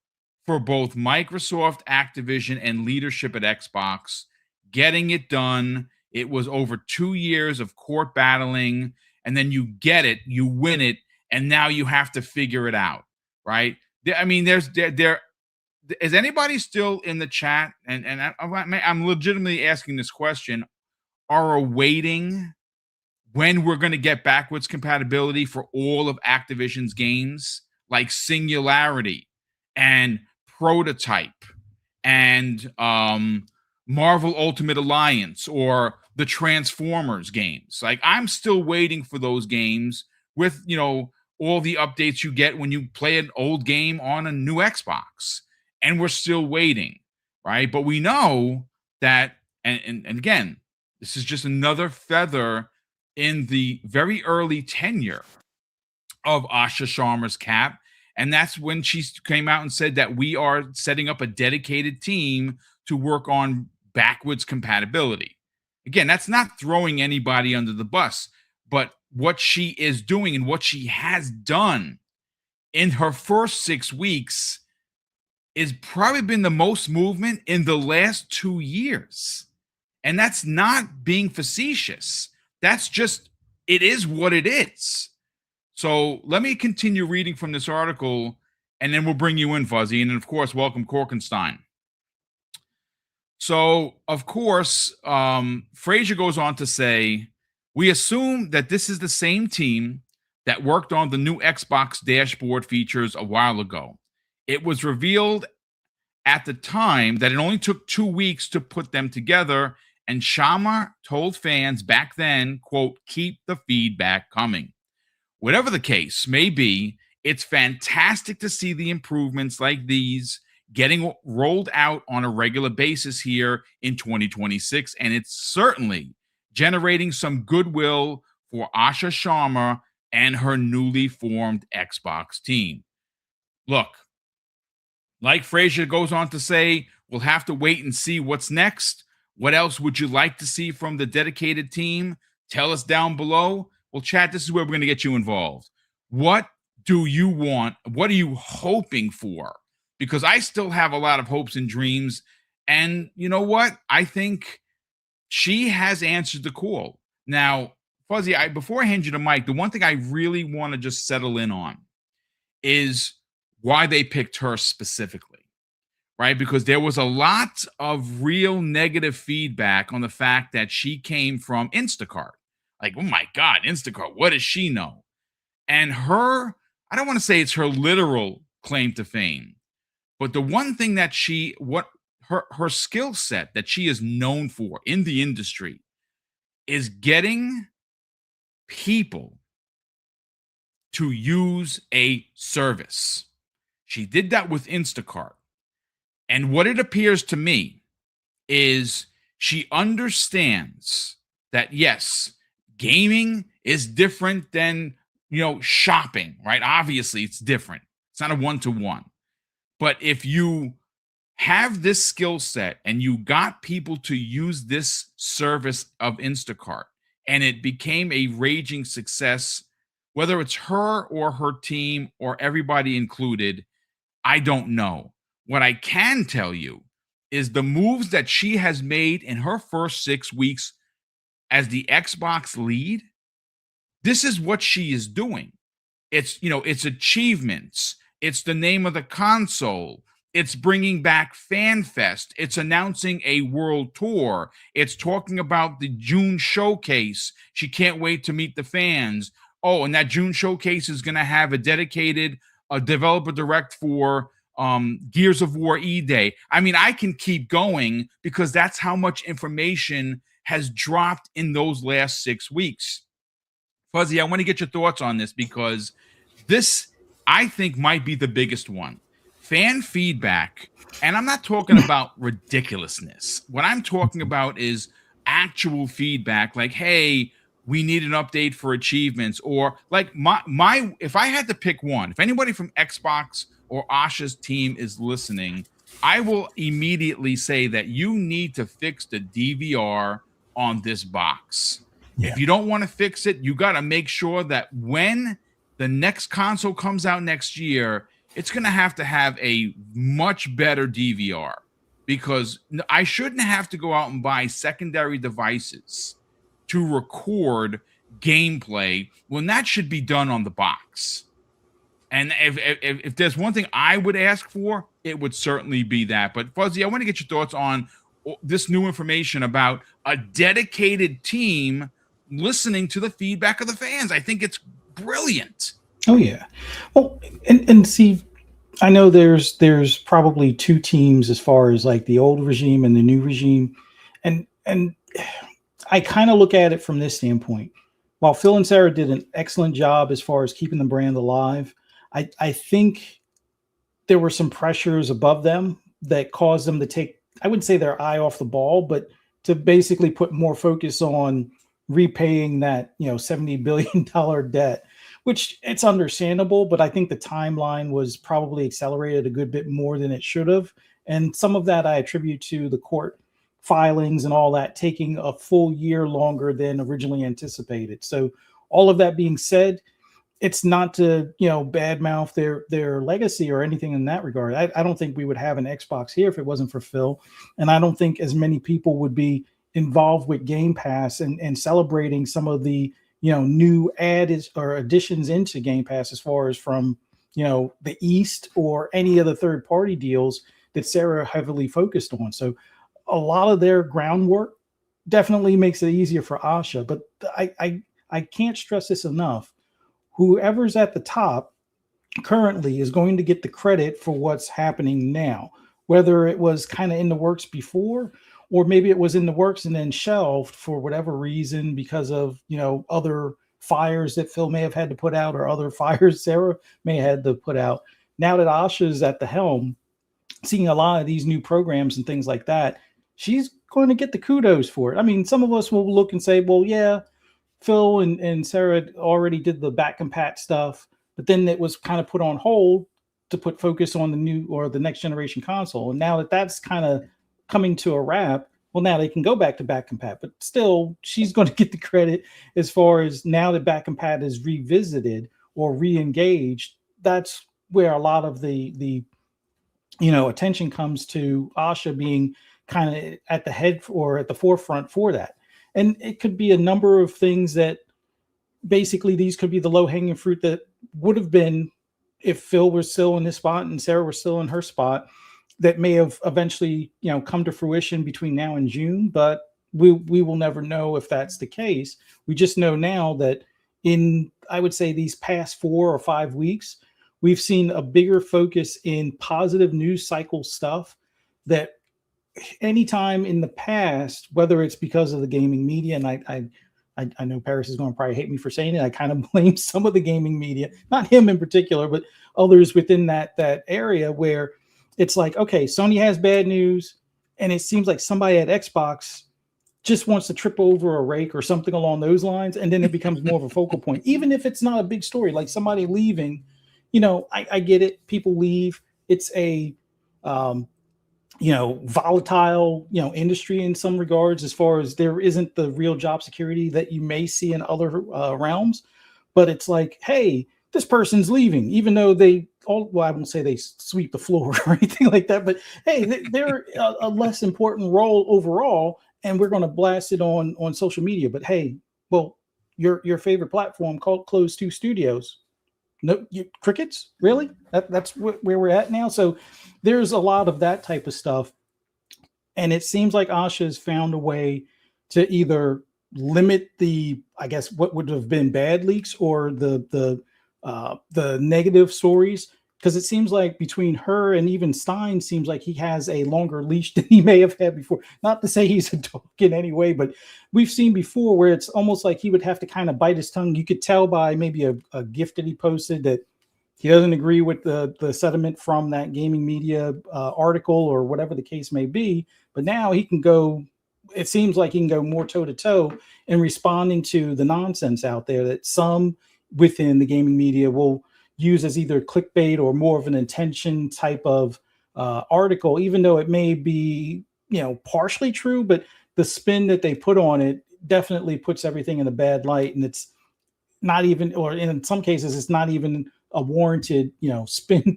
[SPEAKER 3] for both Microsoft, Activision, and leadership at Xbox getting it done. It was over 2 years of court battling, and then you get it, you win it, and now you have to figure it out, right? I mean, is anybody still in the chat? And I'm legitimately asking this question. Are awaiting when we're going to get backwards compatibility for all of Activision's games, like Singularity and Prototype and Marvel Ultimate Alliance or the Transformers games. Like, I'm still waiting for those games with, all the updates you get when you play an old game on a new Xbox. And we're still waiting, right? But we know that, and again, this is just another feather in the very early tenure of Asha Sharma's cap. And that's when she came out and said that we are setting up a dedicated team to work on backwards compatibility. Again, that's not throwing anybody under the bus, but what she is doing and what she has done in her first 6 weeks is probably been the most movement in the last 2 years. And that's not being facetious. That's just, it is what it is. So let me continue reading from this article, and then we'll bring you in, Fuzzy. And then, of course, welcome Korkenstein. So, of course, Frazier goes on to say, we assume that this is the same team that worked on the new Xbox dashboard features a while ago. It was revealed at the time that it only took 2 weeks to put them together, and Sharma told fans back then, quote, keep the feedback coming. Whatever the case may be, it's fantastic to see the improvements like these getting rolled out on a regular basis here in 2026, and it's certainly generating some goodwill for Asha Sharma and her newly formed Xbox team. Look, like Frazier goes on to say, we'll have to wait and see what's next. What else would you like to see from the dedicated team? Tell us down below. Well, chat, this is where we're going to get you involved. What do you want? What are you hoping for? Because I still have a lot of hopes and dreams. And you know what? I think she has answered the call. Now, Fuzzy, before I hand you the mic, the one thing I really want to just settle in on is why they picked her specifically. Right? Because there was a lot of real negative feedback on the fact that she came from Instacart. Like, oh my God, Instacart, what does she know? And her, I don't want to say it's her literal claim to fame, but the one thing that her skill set that she is known for in the industry is getting people to use a service. She did that with Instacart. And what it appears to me is she understands that, yes, gaming is different than, shopping, right? Obviously, it's different. It's not a one-to-one. But if you have this skill set and you got people to use this service of Instacart and it became a raging success, whether it's her or her team or everybody included, I don't know. What I can tell you is the moves that she has made in her first 6 weeks as the Xbox lead, this is what she is doing. It's, it's achievements. It's the name of the console. It's bringing back FanFest. It's announcing a world tour. It's talking about the June showcase. She can't wait to meet the fans. Oh, and that June showcase is going to have a dedicated developer direct for Gears of War E-Day. I mean, I can keep going because that's how much information has dropped in those last 6 weeks. Fuzzy, I want to get your thoughts on this because this, I think, might be the biggest one. Fan feedback, and I'm not talking about ridiculousness. What I'm talking about is actual feedback, like, hey, we need an update for achievements, or like my if I had to pick one, if anybody from Xbox or Asha's team is listening, I will immediately say that you need to fix the DVR on this box.
[SPEAKER 2] Yeah.
[SPEAKER 3] If you don't want to fix it, you got to make sure that when the next console comes out next year, it's going to have a much better DVR, because I shouldn't have to go out and buy secondary devices to record gameplay when that should be done on the box. And if there's one thing I would ask for, it would certainly be that. But Fuzzy, I want to get your thoughts on this new information about a dedicated team listening to the feedback of the fans. I think it's brilliant.
[SPEAKER 2] Oh yeah. Well, and see, I know there's probably two teams as far as like the old regime and the new regime, and I kind of look at it from this standpoint. While Phil and Sarah did an excellent job as far as keeping the brand alive, I think there were some pressures above them that caused them to take, I wouldn't say their eye off the ball, but to basically put more focus on repaying that, $70 billion debt, which it's understandable, but I think the timeline was probably accelerated a good bit more than it should have. And some of that I attribute to the court filings and all that taking a full year longer than originally anticipated. So all of that being said, it's not to, badmouth their legacy or anything in that regard. I don't think we would have an Xbox here if it wasn't for Phil. And I don't think as many people would be involved with Game Pass and celebrating some of the, new additions into Game Pass as far as from, the East or any other third party deals that Sarah heavily focused on. So a lot of their groundwork definitely makes it easier for Asha, but I can't stress this enough. Whoever's at the top currently is going to get the credit for what's happening now, whether it was kind of in the works before, or maybe it was in the works and then shelved for whatever reason because of, other fires that Phil may have had to put out or other fires Sarah may have had to put out. Now that Asha's at the helm, seeing a lot of these new programs and things like that, she's going to get the kudos for it. I mean, some of us will look and say, well, yeah, Phil and Sarah already did the back compat stuff, but then it was kind of put on hold to put focus on the new or the next generation console. And now that that's kind of coming to a wrap, well, now they can go back to back compat, but still she's going to get the credit as far as now that back compat is revisited or re-engaged. That's where a lot of the attention comes to Asha being kind of at the head or at the forefront for that. And it could be a number of things that basically these could be the low hanging fruit that would have been if Phil was still in his spot and Sarah was still in her spot, that may have eventually, come to fruition between now and June. But we will never know if that's the case. We just know now that in, I would say, these past 4 or 5 weeks, we've seen a bigger focus in positive news cycle stuff that anytime in the past, whether it's because of the gaming media, and I know Paris is going to probably hate me for saying it, I kind of blame some of the gaming media, not him in particular, but others within that area where it's like, okay, Sony has bad news, and it seems like somebody at Xbox just wants to trip over a rake or something along those lines, and then it becomes more of a focal point, even if it's not a big story, like somebody leaving. I get it. People leave. It's a volatile, industry in some regards, as far as there isn't the real job security that you may see in other realms. But it's like, hey, this person's leaving, even though I won't say they sweep the floor or anything like that, but hey, they're a less important role overall, and we're going to blast it on social media. But hey, well, your favorite platform called Closed 2 Studios. No, crickets, really? That's where we're at now. So there's a lot of that type of stuff, and it seems like Asha has found a way to either limit the, I guess, what would have been bad leaks or the negative stories because it seems like between her and even Stein seems like he has a longer leash than he may have had before. Not to say he's a dog in any way, but we've seen before where it's almost like he would have to kind of bite his tongue. You could tell by maybe a gift that he posted that he doesn't agree with the sentiment from that gaming media article or whatever the case may be. But now he can go, it seems like he can go more toe to toe in responding to the nonsense out there that some within the gaming media will use as either clickbait or more of an intention type of article, even though it may be, partially true, but the spin that they put on it definitely puts everything in a bad light. And it's not even, or in some cases, it's not even a warranted, spin,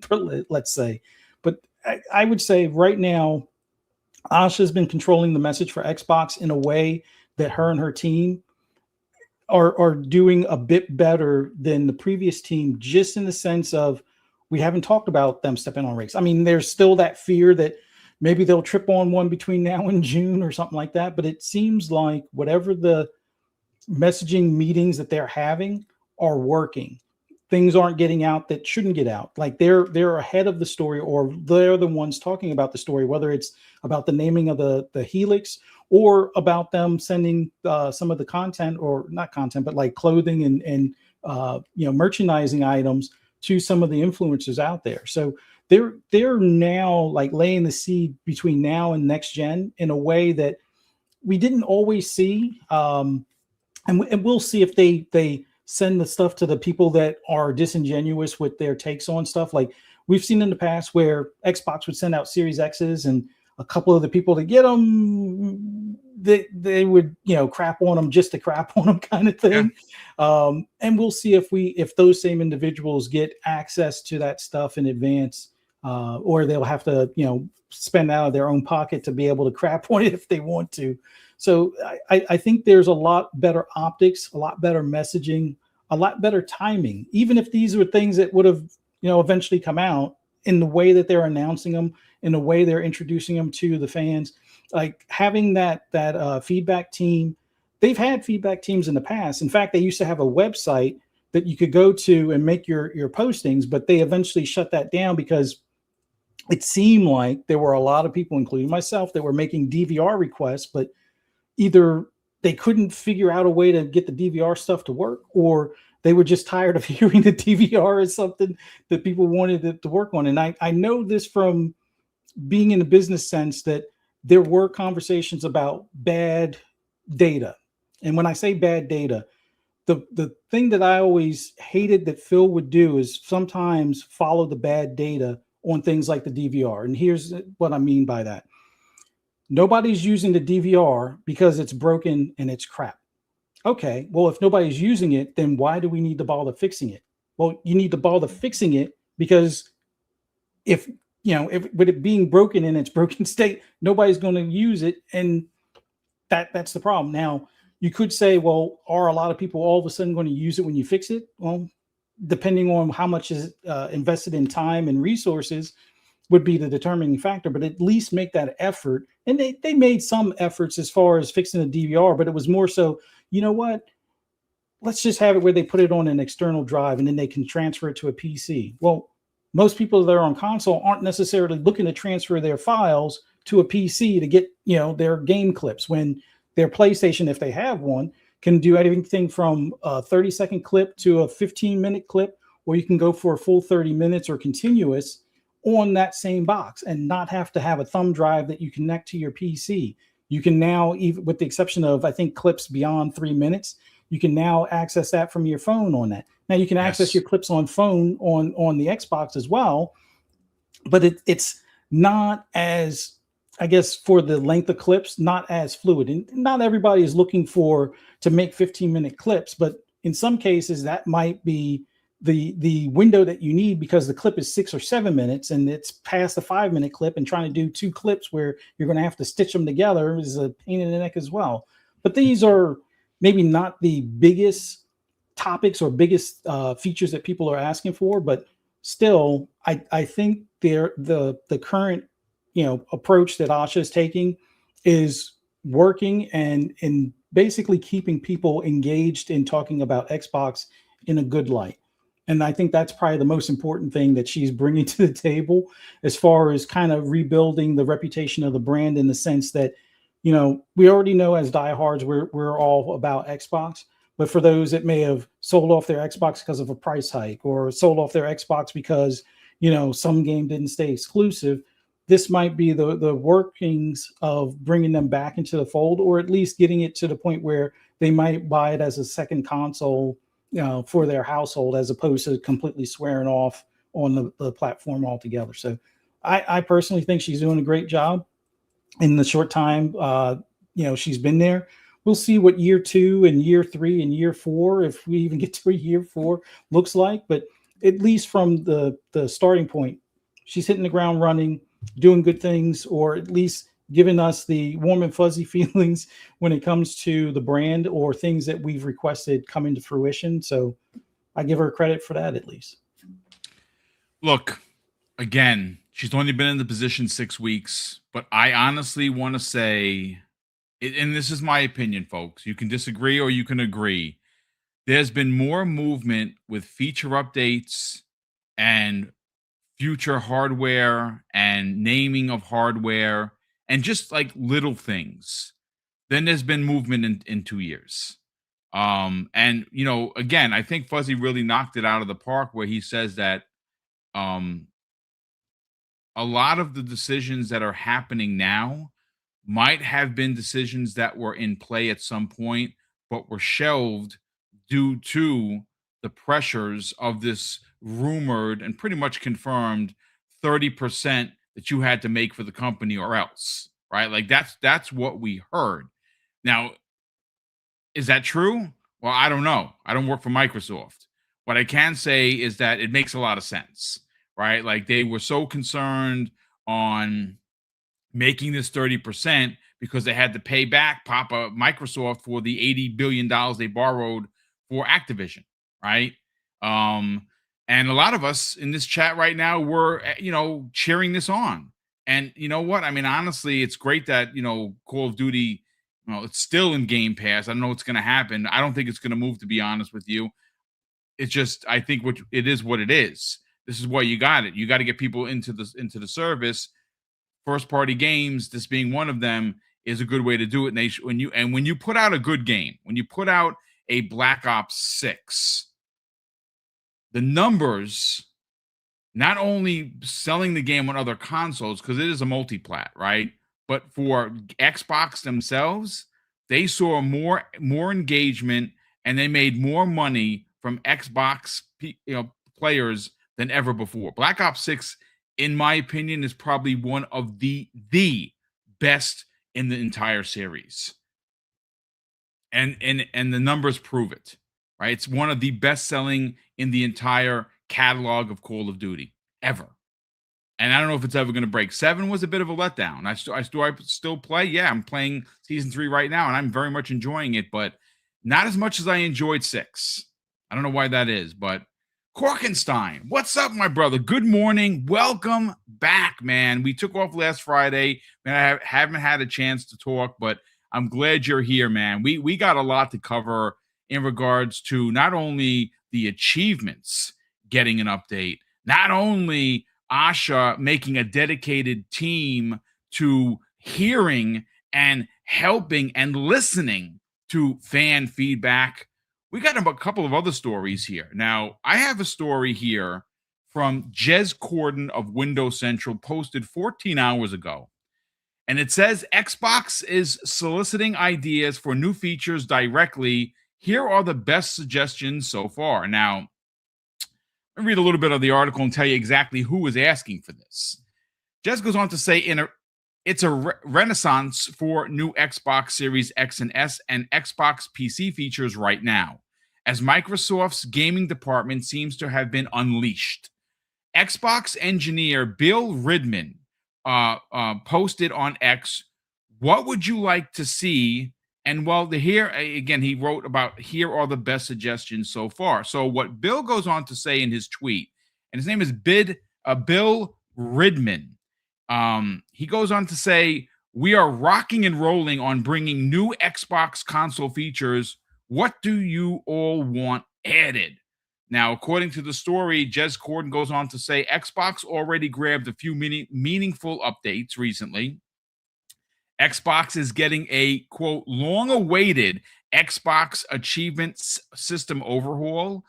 [SPEAKER 2] let's say. But I would say right now, Asha's been controlling the message for Xbox in a way that her and her team are doing a bit better than the previous team, just in the sense of we haven't talked about them stepping on rakes. I mean, there's still that fear that maybe they'll trip on one between now and June or something like that. But it seems like whatever the messaging meetings that they're having are working. Things aren't getting out that shouldn't get out. Like they're ahead of the story, or they're the ones talking about the story, whether it's about the naming of the Helix or about them sending some of the content, or not content, but like clothing and merchandising items to some of the influencers out there. So they're now like laying the seed between now and next gen in a way that we didn't always see. And we'll see if they send the stuff to the people that are disingenuous with their takes on stuff. Like we've seen in the past where Xbox would send out Series X's, and a couple of the people that get them, they would, crap on them just to crap on them kind of thing. Yeah. And we'll see if those same individuals get access to that stuff in advance, or they'll have to, spend out of their own pocket to be able to crap on it if they want to. So I think there's a lot better optics, a lot better messaging, a lot better timing, even if these were things that would have, eventually come out, in the way that they're announcing them, in the way they're introducing them to the fans. Like having that feedback team. They've had feedback teams in the past. In fact, they used to have a website that you could go to and make your postings, but they eventually shut that down because it seemed like there were a lot of people, including myself, that were making DVR requests, but either they couldn't figure out a way to get the DVR stuff to work, or they were just tired of hearing the DVR as something that people wanted it to work on. And I know this from being in the business sense, that there were conversations about bad data. And when I say bad data, the thing that I always hated that Phil would do is sometimes follow the bad data on things like the DVR. And here's what I mean by that. Nobody's using the DVR because it's broken and it's crap. Okay, well, if nobody's using it, then why do we need to bother fixing it? Well, you need to bother fixing it because if with it being broken in its broken state, nobody's going to use it, and that's the problem. Now, you could say, well, are a lot of people all of a sudden going to use it when you fix it? Well, depending on how much is invested in time and resources would be the determining factor, but at least make that effort. And they made some efforts as far as fixing the DVR, but it was more so, you know what? Let's just have it where they put it on an external drive and then they can transfer it to a PC. Well, most people that are on console aren't necessarily looking to transfer their files to a PC to get, their game clips, when their PlayStation, if they have one, can do anything from a 30-second clip to a 15-minute clip, or you can go for a full 30 minutes or continuous on that same box and not have to have a thumb drive that you connect to your PC. You can now, even with the exception of, I think, clips beyond 3 minutes, you can now access that from your phone on that. Now you can access your clips on phone on the Xbox as well, but it's not as, I guess, for the length of clips, not as fluid. And not everybody is looking to make 15-minute clips, but in some cases that might be the window that you need because the clip is 6 or 7 minutes and it's past the 5-minute clip, and trying to do 2 clips where you're going to have to stitch them together is a pain in the neck as well. But these are maybe not the biggest topics or biggest features that people are asking for, but still, I think the current approach that Asha is taking is working and basically keeping people engaged in talking about Xbox in a good light. And I think that's probably the most important thing that she's bringing to the table as far as kind of rebuilding the reputation of the brand, in the sense that, we already know as diehards, we're all about Xbox. But for those that may have sold off their Xbox because of a price hike, or sold off their Xbox because, some game didn't stay exclusive, this might be the workings of bringing them back into the fold, or at least getting it to the point where they might buy it as a second console, for their household, as opposed to completely swearing off on the platform altogether. So I personally think she's doing a great job in the short time she's been there. We'll see what year 2 and year 3 and year 4, if we even get to a year 4, looks like. But at least from the starting point, she's hitting the ground running, doing good things, or at least giving us the warm and fuzzy feelings when it comes to the brand, or things that we've requested come into fruition. So I give her credit for that, at least.
[SPEAKER 3] Look, again, she's only been in the position 6 weeks, but I honestly want to say, and this is my opinion, folks, you can disagree or you can agree, there's been more movement with feature updates and future hardware and naming of hardware and just like little things, then there's been movement in 2 years. And again, I think Fuzzy really knocked it out of the park, where he says that a lot of the decisions that are happening now might have been decisions that were in play at some point, but were shelved due to the pressures of this rumored and pretty much confirmed 30% that you had to make for the company or else, right? Like that's what we heard. Now, is that true? Well, I don't know. I don't work for Microsoft. What I can say is that it makes a lot of sense, right? Like, they were so concerned on making this 30% because they had to pay back Papa Microsoft for the $80 billion they borrowed for Activision, right? And a lot of us in this chat right now were, cheering this on. And you know what? I mean, honestly, it's great that, Call of Duty, it's still in Game Pass. I don't know what's going to happen. I don't think it's going to move, to be honest with you. It's just, I think it is what it is. This is why you got it. You got to get people into the service. First party games, this being one of them, is a good way to do it. And when you put out a good game, when you put out a Black Ops 6, the numbers, not only selling the game on other consoles, because it is a multi-plat, right? But for Xbox themselves, they saw more engagement, and they made more money from Xbox players than ever before. Black Ops 6, in my opinion, is probably one of the best in the entire series. And the numbers prove it, right? It's one of the best selling in the entire catalog of Call of Duty ever. And I don't know if it's ever going to break. 7 was a bit of a letdown. I still play. Yeah, I'm playing Season 3 right now, and I'm very much enjoying it, but not as much as I enjoyed 6. I don't know why that is, but Corkenstein, what's up, my brother? Good morning. Welcome back, man. We took off last Friday, and I haven't had a chance to talk, but I'm glad you're here, man. We got a lot to cover in regards to not only the achievements getting an update, not only Asha making a dedicated team to hearing and helping and listening to fan feedback. We got a couple of other stories here. Now, I have a story here from Jez Corden of Windows Central, posted 14 hours ago. And it says, Xbox is soliciting ideas for new features directly. Here are the best suggestions so far. Now, let me read a little bit of the article and tell you exactly who is asking for this. Jez goes on to say, it's a renaissance for new Xbox Series X and S and Xbox PC features right now, as Microsoft's gaming department seems to have been unleashed. Xbox engineer Bill Ridman posted on X, what would you like to see? And here again, he wrote about, here are the best suggestions so far. So what Bill goes on to say in his tweet, and his name is Bill Ridman. He goes on to say, we are rocking and rolling on bringing new Xbox console features. What do you all want added? Now, according to the story, Jez Corden goes on to say Xbox already grabbed a few meaningful updates recently. Xbox is getting a, quote, long-awaited Xbox Achievement System overhaul,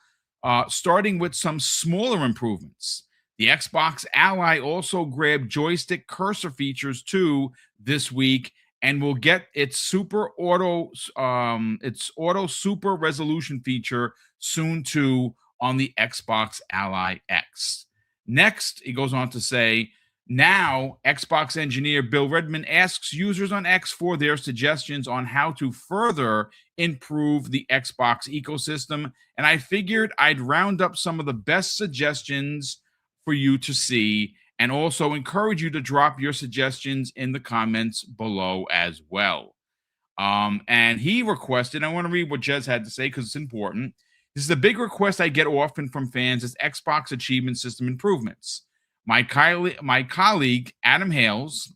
[SPEAKER 3] starting with some smaller improvements. The Xbox Ally also grabbed joystick cursor features too this week, and will get its auto super resolution feature soon too on the Xbox Ally X. Next, he goes on to say, now Xbox engineer Bill Redmond asks users on X for their suggestions on how to further improve the Xbox ecosystem, and I figured I'd round up some of the best suggestions for you to see, and also encourage you to drop your suggestions in the comments below as well. And he requested, I want to read what Jez had to say because it's important. This is a big request I get often from fans, is Xbox Achievement System improvements. My colleague, Adam Hales,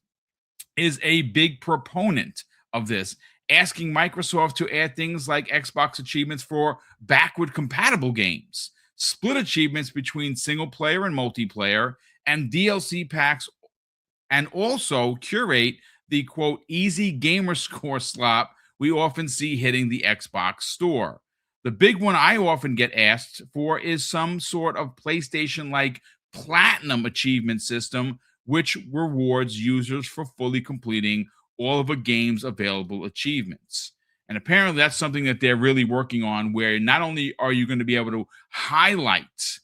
[SPEAKER 3] is a big proponent of this, asking Microsoft to add things like Xbox achievements for backward compatible games, split achievements between single player and multiplayer, and DLC packs, and also curate the, quote, easy gamer score slot we often see hitting the Xbox store. The big one I often get asked for is some sort of PlayStation-like platinum achievement system, which rewards users for fully completing all of a game's available achievements. And apparently that's something that they're really working on, where not only are you going to be able to highlight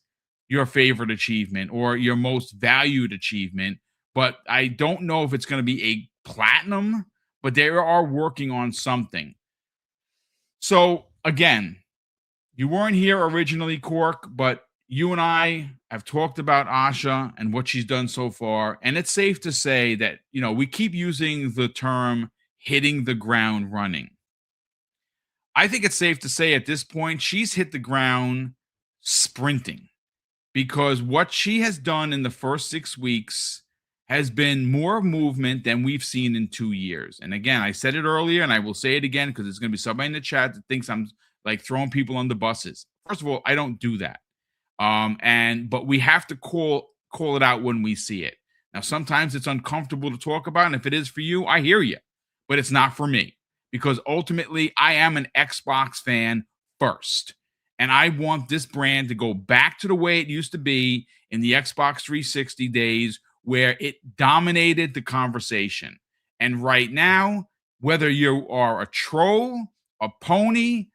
[SPEAKER 3] your favorite achievement or your most valued achievement, but I don't know if it's going to be a platinum, but they are working on something. So again, you weren't here originally, Cork, but you and I have talked about Asha and what she's done so far. And it's safe to say that, you know, we keep using the term hitting the ground running. I think it's safe to say at this point, she's hit the ground sprinting, because what she has done in the first 6 weeks has been more movement than we've seen in 2 years. And again, I said it earlier and I will say it again, because there's going to be somebody in the chat that thinks I'm like throwing people on the buses. First of all, I don't do that. But we have to call it out when we see it. Now, sometimes it's uncomfortable to talk about, and if it is for you, I hear you, but it's not for me, because ultimately I am an Xbox fan first, and I want this brand to go back to the way it used to be in the Xbox 360 days, where it dominated the conversation. And right now, whether you are a troll, a pony,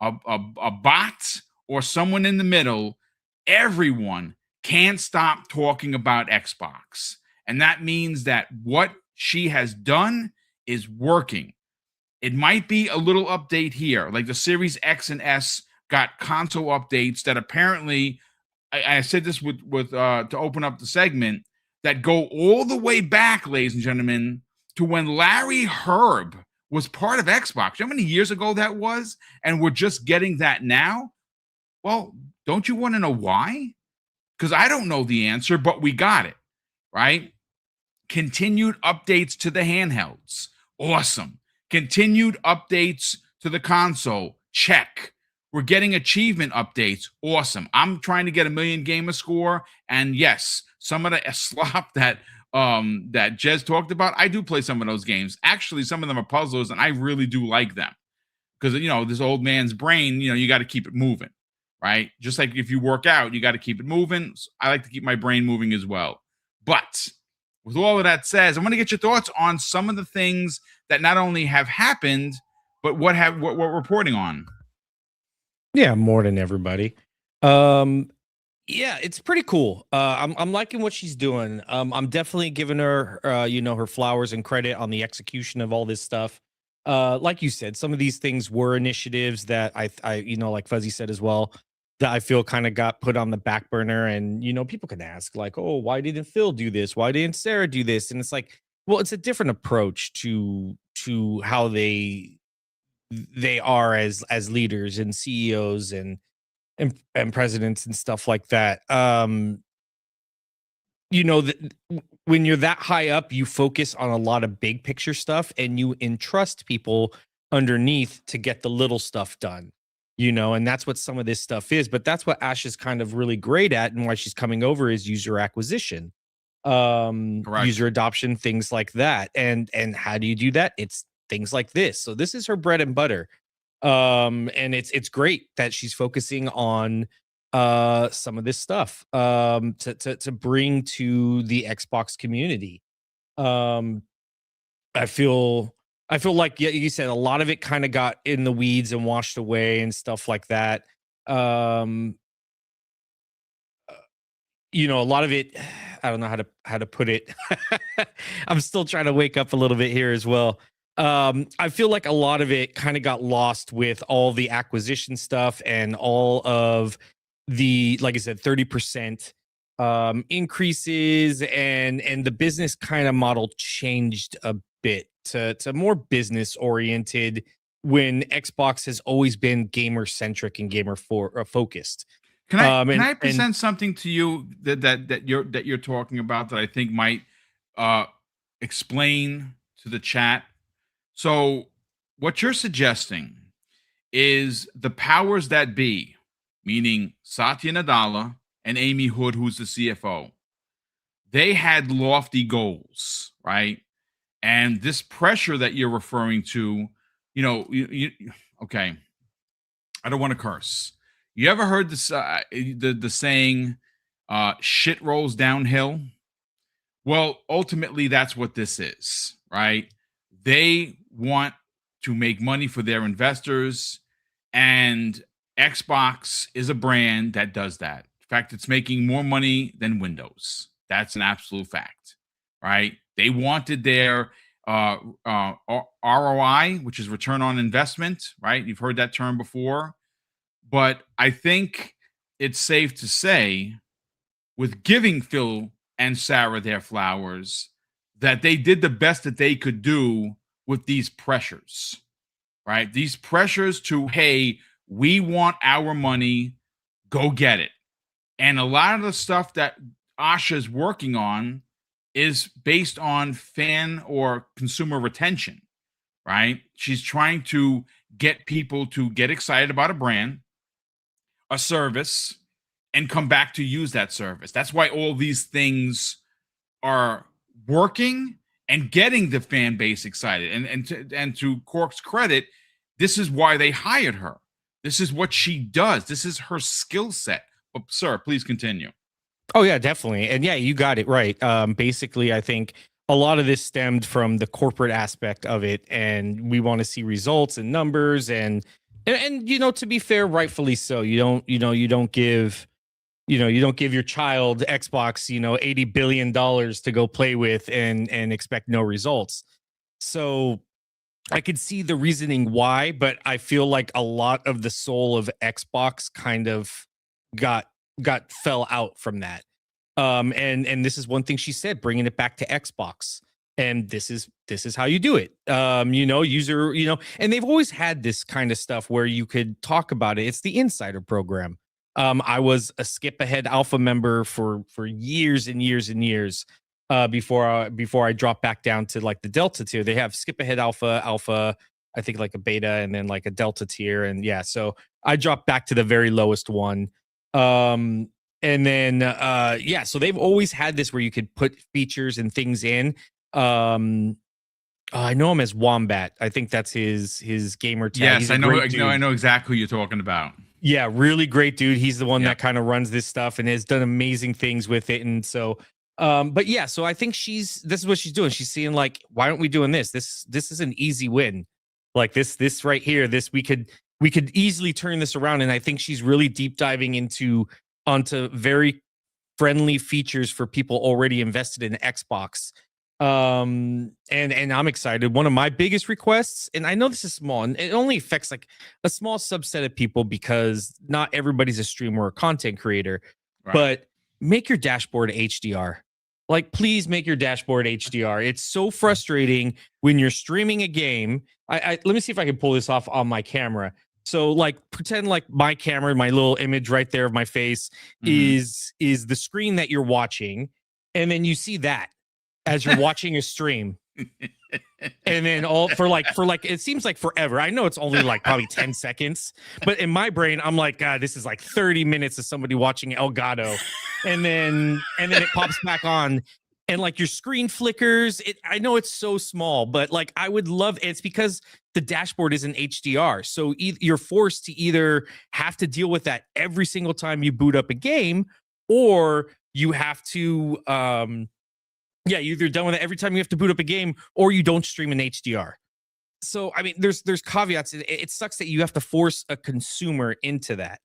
[SPEAKER 3] a bot, or someone in the middle, everyone can't stop talking about Xbox. And that means that what she has done is working. It might be a little update here, like the Series X and S got console updates that apparently, I said this with to open up the segment, that go all the way back, ladies and gentlemen, to when Larry Herb was part of Xbox. You know how many years ago that was? And we're just getting that now? Well, don't you want to know why? Because I don't know the answer, but we got it, right? Continued updates to the handhelds. Awesome. Continued updates to the console. Check. We're getting achievement updates. Awesome. I'm trying to get a million gamer score. And yes, some of the slop that Jez talked about, I do play some of those games. Actually, some of them are puzzles, and I really do like them. Because, you know, this old man's brain, you know, you got to keep it moving, right? Just like if you work out, you got to keep it moving. I like to keep my brain moving as well. But with all of that said, I want to get your thoughts on some of the things that not only have happened, but what we're reporting on.
[SPEAKER 4] Yeah, more than everybody. Yeah, it's pretty cool. I'm liking what she's doing. I'm definitely giving her, her flowers and credit on the execution of all this stuff. Like you said, some of these things were initiatives that I like Fuzzy said as well, that I feel kind of got put on the back burner. And, people can ask like, oh, why didn't Phil do this? Why didn't Sarah do this? And it's like, well, it's a different approach to how they are as leaders and CEOs and presidents and stuff like that. When you're that high up, you focus on a lot of big picture stuff and you entrust people underneath to get the little stuff done. and that's what some of this stuff is. But that's what Ash is kind of really great at, and why she's coming over is user acquisition, user adoption, things like that. And how do you do that? It's things like this. So this is her bread and butter. And it's great that she's focusing on some of this stuff to bring to the Xbox community. I feel like, yeah, you said a lot of it kind of got in the weeds and washed away and stuff like that. A lot of it, I don't know how to put it. I'm still trying to wake up a little bit here as well. I feel like a lot of it kind of got lost with all the acquisition stuff and all of the, like I said, 30% increases, and the business kind of model changed a bit to more business oriented, when Xbox has always been gamer centric and gamer focused.
[SPEAKER 3] Can I present something to you that you're talking about that I think might explain to the chat? So what you're suggesting is the powers that be, meaning Satya Nadella and Amy Hood, who's the CFO, they had lofty goals, right? And this pressure that you're referring to, okay, I don't want to curse. You ever heard this, the saying, shit rolls downhill? Well, ultimately, that's what this is, right? They want to make money for their investors, and Xbox is a brand that does that. In fact, it's making more money than Windows. That's an absolute fact, right? They wanted their ROI, which is return on investment, right? You've heard that term before. But I think it's safe to say, with giving Phil and Sarah their flowers, that they did the best that they could do with these pressures, right? These pressures to, hey, we want our money, go get it. And a lot of the stuff that Asha's working on is based on fan or consumer retention, right? She's trying to get people to get excited about a brand, a service, and come back to use that service. That's why all these things are working and getting the fan base excited. And to Cork's credit, this is why they hired her. This is what she does. This is her skill set. But sir, please continue.
[SPEAKER 4] Oh yeah, definitely. And yeah, you got it right. Basically, I think a lot of this stemmed from the corporate aspect of it, and we want to see results and numbers, and to be fair, rightfully so. You don't give your child Xbox, $80 billion to go play with and expect no results. So I could see the reasoning why, but I feel like a lot of the soul of Xbox kind of fell out from that. And this is one thing she said, bringing it back to Xbox. And this is how you do it. User, and they've always had this kind of stuff where you could talk about it. It's the insider program. I was a skip ahead alpha member for years and years and years before I dropped back down to like the Delta tier. They have skip ahead alpha, I think like a beta, and then like a Delta tier. And yeah, so I dropped back to the very lowest one. And then so they've always had this where you could put features and things in. I know him as Wombat. I think that's his gamer tag.
[SPEAKER 3] Yes, I know exactly who you're talking about.
[SPEAKER 4] Yeah, really great dude. He's the one that kind of runs this stuff and has done amazing things with it. And so, but yeah, so I think this is what she's doing. She's seeing like, why aren't we doing this? This is an easy win. Like this right here, we could easily turn this around. And I think she's really deep diving onto very friendly features for people already invested in Xbox. And I'm excited. One of my biggest requests, and I know this is small, and it only affects like a small subset of people because not everybody's a streamer or content creator, right. But make your dashboard HDR. Like, please make your dashboard HDR. It's so frustrating when you're streaming a game. Let me see if I can pull this off on my camera. So like pretend like my camera, my little image right there of my face is the screen that you're watching. And then you see that as you're watching a stream. And then all for like it seems like forever. I know it's only like probably 10 seconds, but in my brain, I'm like, God, this is like 30 minutes of somebody watching Elgato. And then it pops back on and like your screen flickers. I know it's so small, but like I would love it's because the dashboard is in HDR. So you're forced to either have to deal with that every single time you boot up a game, or you have to yeah, you're either done with it every time you have to boot up a game, or you don't stream in HDR. So I mean, there's caveats. It sucks that you have to force a consumer into that.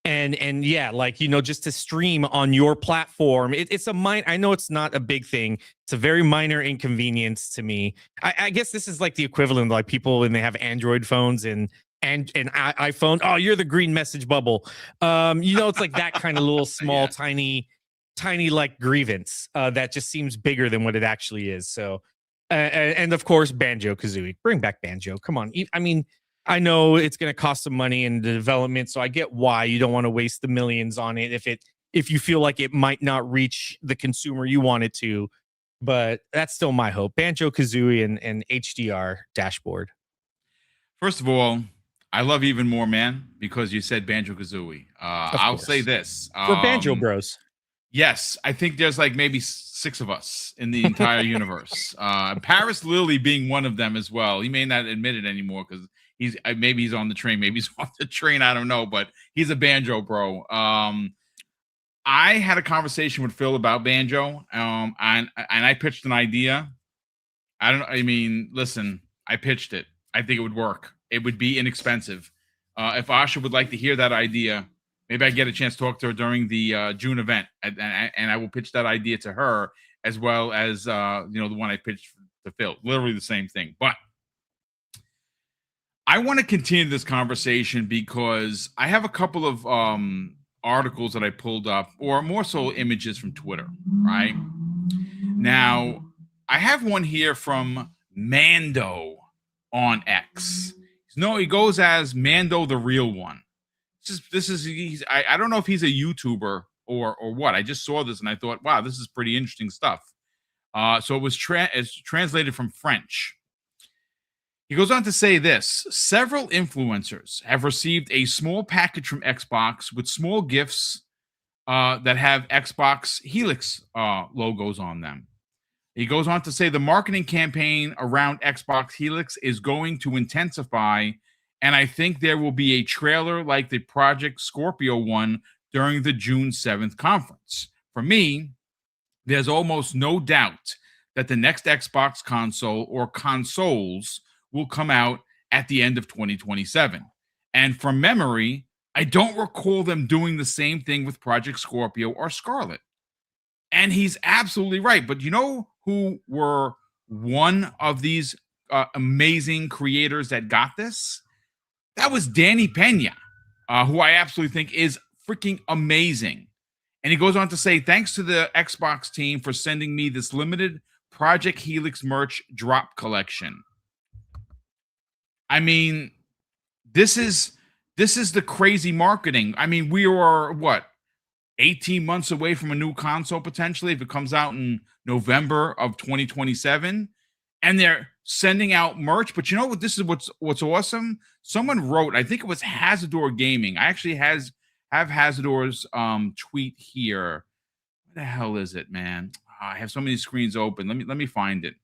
[SPEAKER 4] And yeah, like, you know, just to stream on your platform, it's I know it's not a big thing. It's a very minor inconvenience to me. I guess this is like the equivalent of like people when they have Android phones and iPhone. Oh, you're the green message bubble. You know, it's like that kind of little small, yeah, tiny like grievance that just seems bigger than what it actually is. So, and of course, Banjo-Kazooie. Bring back Banjo. Come on. I mean, I know it's going to cost some money in the development, so I get why you don't want to waste the millions on it if you feel like it might not reach the consumer you want it to. But that's still my hope. Banjo-Kazooie and HDR dashboard.
[SPEAKER 3] First of all, I love you even more, man, because you said Banjo-Kazooie. I'll say this.
[SPEAKER 4] For Banjo Bros.
[SPEAKER 3] Yes, I think there's like maybe 6 of us in the entire universe. Paris Lilly being one of them as well. He may not admit it anymore because maybe he's on the train, maybe he's off the train. I don't know, but he's a Banjo bro. I had a conversation with Phil about Banjo, and I pitched an idea. I mean, listen, I pitched it. I think it would work. It would be inexpensive. If Asha would like to hear that idea, maybe I get a chance to talk to her during the June event, and I will pitch that idea to her as well as the one I pitched to Phil. Literally the same thing. But I want to continue this conversation because I have a couple of articles that I pulled up, or more so images from Twitter, right? Now, I have one here from Mando on X. No, he goes as Mando the Real One. I don't know if he's a YouTuber or what. I just saw this and I thought, wow, this is pretty interesting stuff. So it was it's translated from French. He goes on to say this: several influencers have received a small package from Xbox with small gifts that have Xbox Helix logos on them. He goes on to say the marketing campaign around Xbox Helix is going to intensify, and I think there will be a trailer like the Project Scorpio one during the June 7th conference. For me, there's almost no doubt that the next Xbox console or consoles will come out at the end of 2027. And from memory, I don't recall them doing the same thing with Project Scorpio or Scarlet. And he's absolutely right. But you know who were one of these amazing creators that got this? That was Danny Pena, who I absolutely think is freaking amazing. And he goes on to say, thanks to the Xbox team for sending me this limited Project Helix merch drop collection. I mean, this is the crazy marketing. I mean, we are, 18 months away from a new console potentially if it comes out in November of 2027, and they're sending out merch. But you know what? This is what's awesome. Someone wrote, I think it was Hazador Gaming. I actually have Hazador's tweet here. What the hell is it, man? I have so many screens open. Let me find it.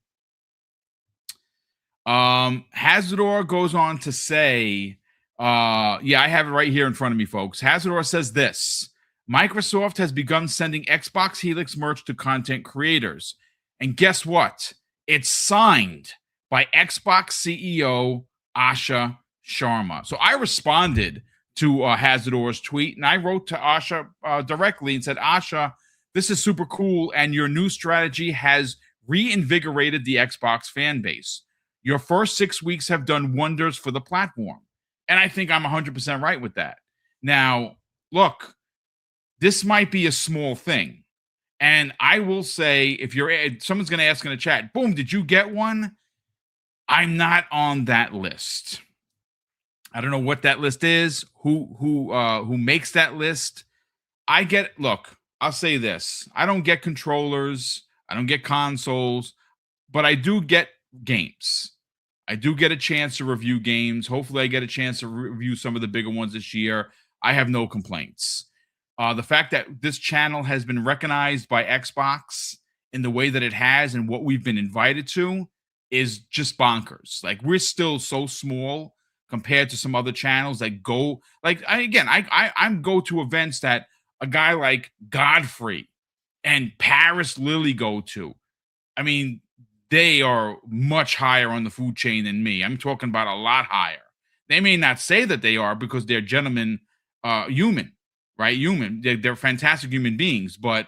[SPEAKER 3] Hazador goes on to say, I have it right here in front of me, folks. Hazador says this: Microsoft has begun sending Xbox Helix merch to content creators. And guess what? It's signed by Xbox CEO Asha Sharma. So I responded to Hazador's tweet, and I wrote to Asha directly and said, Asha, this is super cool, and your new strategy has reinvigorated the Xbox fan base. Your first 6 weeks have done wonders for the platform. And I think I'm 100% right with that. Now, look, this might be a small thing. And I will say, if someone's going to ask in the chat, boom, did you get one? I'm not on that list. I don't know what that list is, who makes that list. Look, I'll say this. I don't get controllers. I don't get consoles. but I do get games. I do get a chance to review games. Hopefully I get a chance to review some of the bigger ones this year. I have no complaints. The fact that this channel has been recognized by Xbox in the way that it has and what we've been invited to is just bonkers. Like, we're still so small compared to some other channels that go, like, I'm go to events that a guy like Godfrey and Paris Lily go to. I mean, they are much higher on the food chain than me. I'm talking about a lot higher. They may not say that they are because they're gentlemen, human, right? Human. They're fantastic human beings, but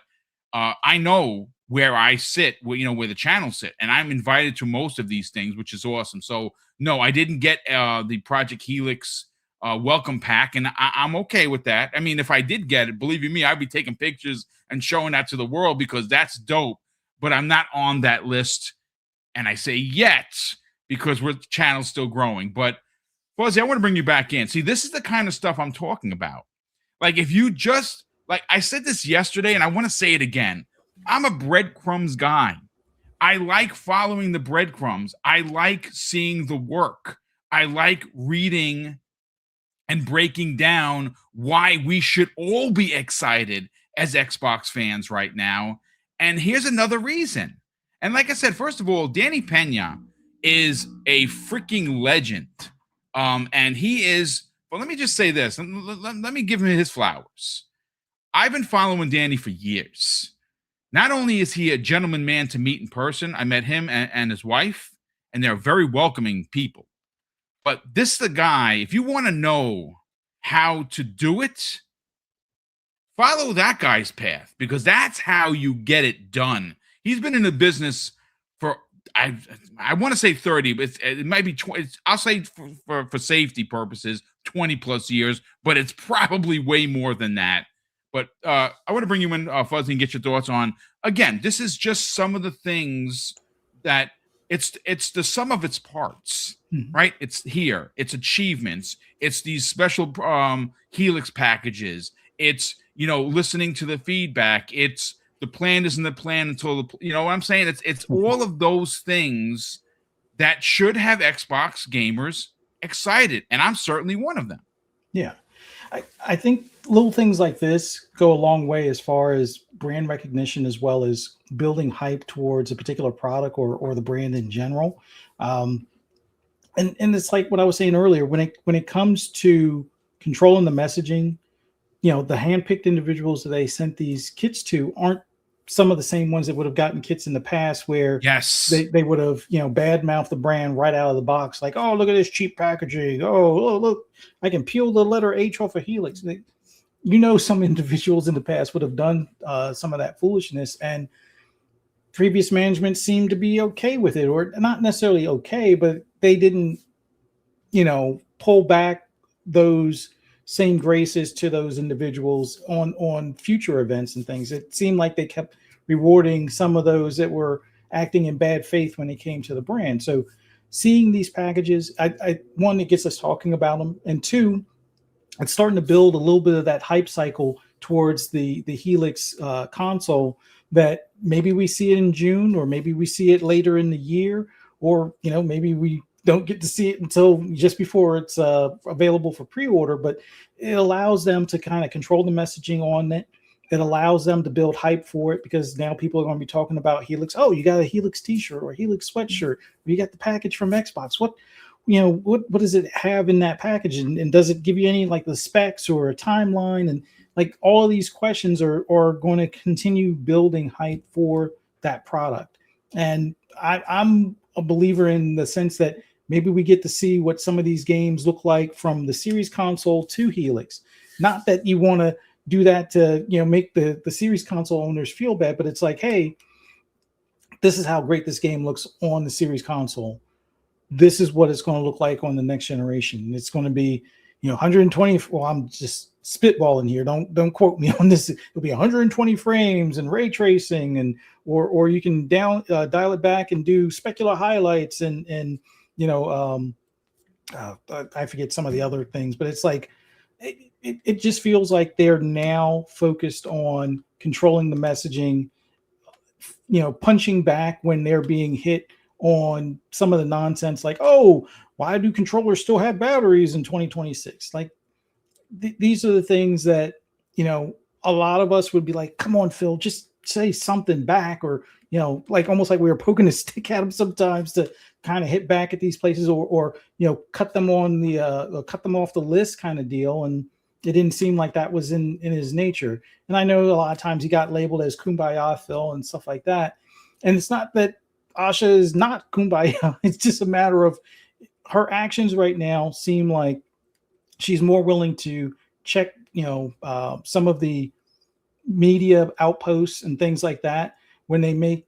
[SPEAKER 3] I know where I sit, where the channel sit, and I'm invited to most of these things, which is awesome. So no, I didn't get the Project Helix welcome pack, and I'm okay with that. I mean, if I did get it, believe you me, I'd be taking pictures and showing that to the world because that's dope. But I'm not on that list, and I say yet because the channel's still growing. But Fuzzy, I want to bring you back in. See, this is the kind of stuff I'm talking about. Like, if you just, like I said this yesterday, and I want to say it again, I'm a breadcrumbs guy. I like following the breadcrumbs. I like seeing the work. I like reading and breaking down why we should all be excited as Xbox fans right now. And here's another reason. And like I said, first of all, Danny Pena is a freaking legend. And he is, well, let me just say this. Let me give him his flowers. I've been following Danny for years. Not only is he a gentleman man to meet in person, I met him and his wife, and they're very welcoming people. But this is the guy, if you want to know how to do it, follow that guy's path, because that's how you get it done. He's been in the business for, I want to say 30, but it might be 20. I'll say for safety purposes, 20 plus years, but it's probably way more than that. But I want to bring you in, Fuzzy, and get your thoughts on, again, this is just some of the things that it's the sum of its parts, right? It's here, it's achievements, it's these special Helix packages, it's, listening to the feedback, it's the plan isn't the plan until you know what I'm saying? It's all of those things that should have Xbox gamers excited, and I'm certainly one of them.
[SPEAKER 2] Yeah. I think little things like this go a long way as far as brand recognition, as well as building hype towards a particular product or the brand in general. And it's like what I was saying earlier, when it comes to controlling the messaging, the handpicked individuals that they sent these kits to aren't some of the same ones that would have gotten kits in the past, where
[SPEAKER 3] yes,
[SPEAKER 2] they would have, badmouthed the brand right out of the box. Like, oh, look at this cheap packaging. Oh, look, I can peel the letter H off of Helix. Some individuals in the past would have done some of that foolishness, and previous management seemed to be okay with it, or not necessarily okay, but they didn't, pull back those same graces to those individuals on future events and things. It seemed like they kept rewarding some of those that were acting in bad faith when it came to the brand. So seeing these packages, one, it gets us talking about them, and two, it's starting to build a little bit of that hype cycle towards the Helix console, that maybe we see it in June, or maybe we see it later in the year, or maybe we don't get to see it until just before it's available for pre-order. But it allows them to kind of control the messaging on it. It allows them to build hype for it, because now people are going to be talking about Helix. Oh, you got a Helix t-shirt or a Helix sweatshirt, or you got the package from Xbox. What does it have in that package? And does it give you any, like, the specs or a timeline? And like, all of these questions are going to continue building hype for that product. And I'm a believer in the sense that maybe we get to see what some of these games look like from the Series console to Helix. Not that you want to do that to, make the Series console owners feel bad, but it's like, hey, this is how great this game looks on the Series console. This is what it's going to look like on the next generation. It's going to be, 120. Well, I'm just spitballing here. Don't quote me on this. It'll be 120 frames and ray tracing, and or you can dial it back and do specular highlights and I forget some of the other things, but it's like it just feels like they're now focused on controlling the messaging punching back when they're being hit on some of the nonsense, like, oh, why do controllers still have batteries in 2026? Like, these are the things that, a lot of us would be like, come on, Phil, just say something back, or, like almost like we were poking a stick at them sometimes to kind of hit back at these places, or cut them on the cut them off the list kind of deal. And it didn't seem like that was in his nature. And I know a lot of times he got labeled as Kumbaya Phil and stuff like that. And it's not that Asha is not Kumbaya. It's just a matter of her actions right now seem like she's more willing to check, some of the media outposts and things like that when they make,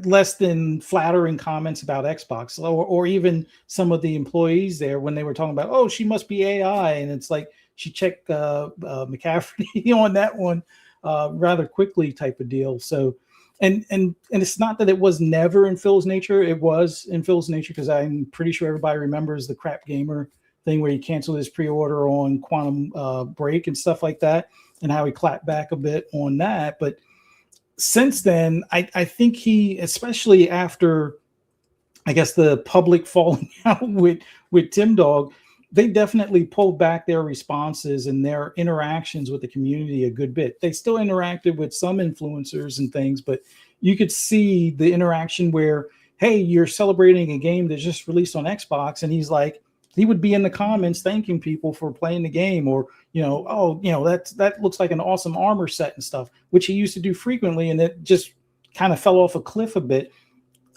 [SPEAKER 2] less than flattering comments about Xbox, or even some of the employees there when they were talking about, oh, she must be AI. And it's like, she checked McCaffrey on that one rather quickly type of deal. So, and it's not that it was never in Phil's nature. It was in Phil's nature, because I'm pretty sure everybody remembers the crap gamer thing where he canceled his pre-order on Quantum Break and stuff like that, and how he clapped back a bit on that. But since then, I think he, especially after, I guess, the public falling out with Tim Dog, they definitely pulled back their responses and their interactions with the community a good bit. They still interacted with some influencers and things, but you could see the interaction where, hey, you're celebrating a game that just released on Xbox, and he would be in the comments thanking people for playing the game, or, that looks like an awesome armor set and stuff, which he used to do frequently. And it just kind of fell off a cliff a bit,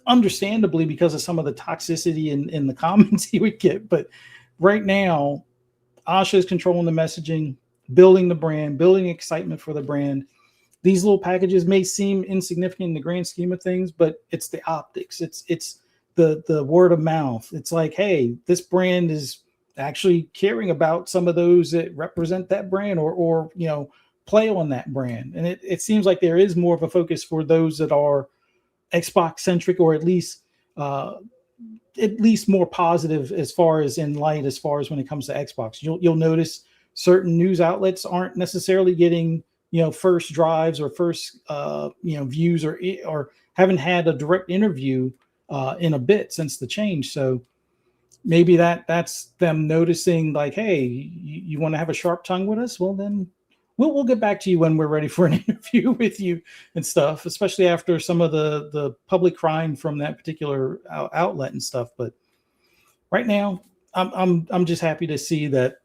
[SPEAKER 2] understandably, because of some of the toxicity in the comments he would get. But right now, Asha is controlling the messaging, building the brand, building excitement for the brand. These little packages may seem insignificant in the grand scheme of things, but it's the optics. It's the word of mouth. It's like, hey, this brand is actually caring about some of those that represent that brand, or play on that brand. And it seems like there is more of a focus for those that are Xbox centric, or at least more positive as far as in light, as far as when it comes to Xbox. You'll notice certain news outlets aren't necessarily getting first drives or first views, or haven't had a direct interview in a bit since the change. So maybe that's them noticing, like, hey, you want to have a sharp tongue with us? Well, then we'll get back to you when we're ready for an interview with you and stuff, especially after some of the public crying from that particular outlet and stuff. But right now, I'm just happy to see that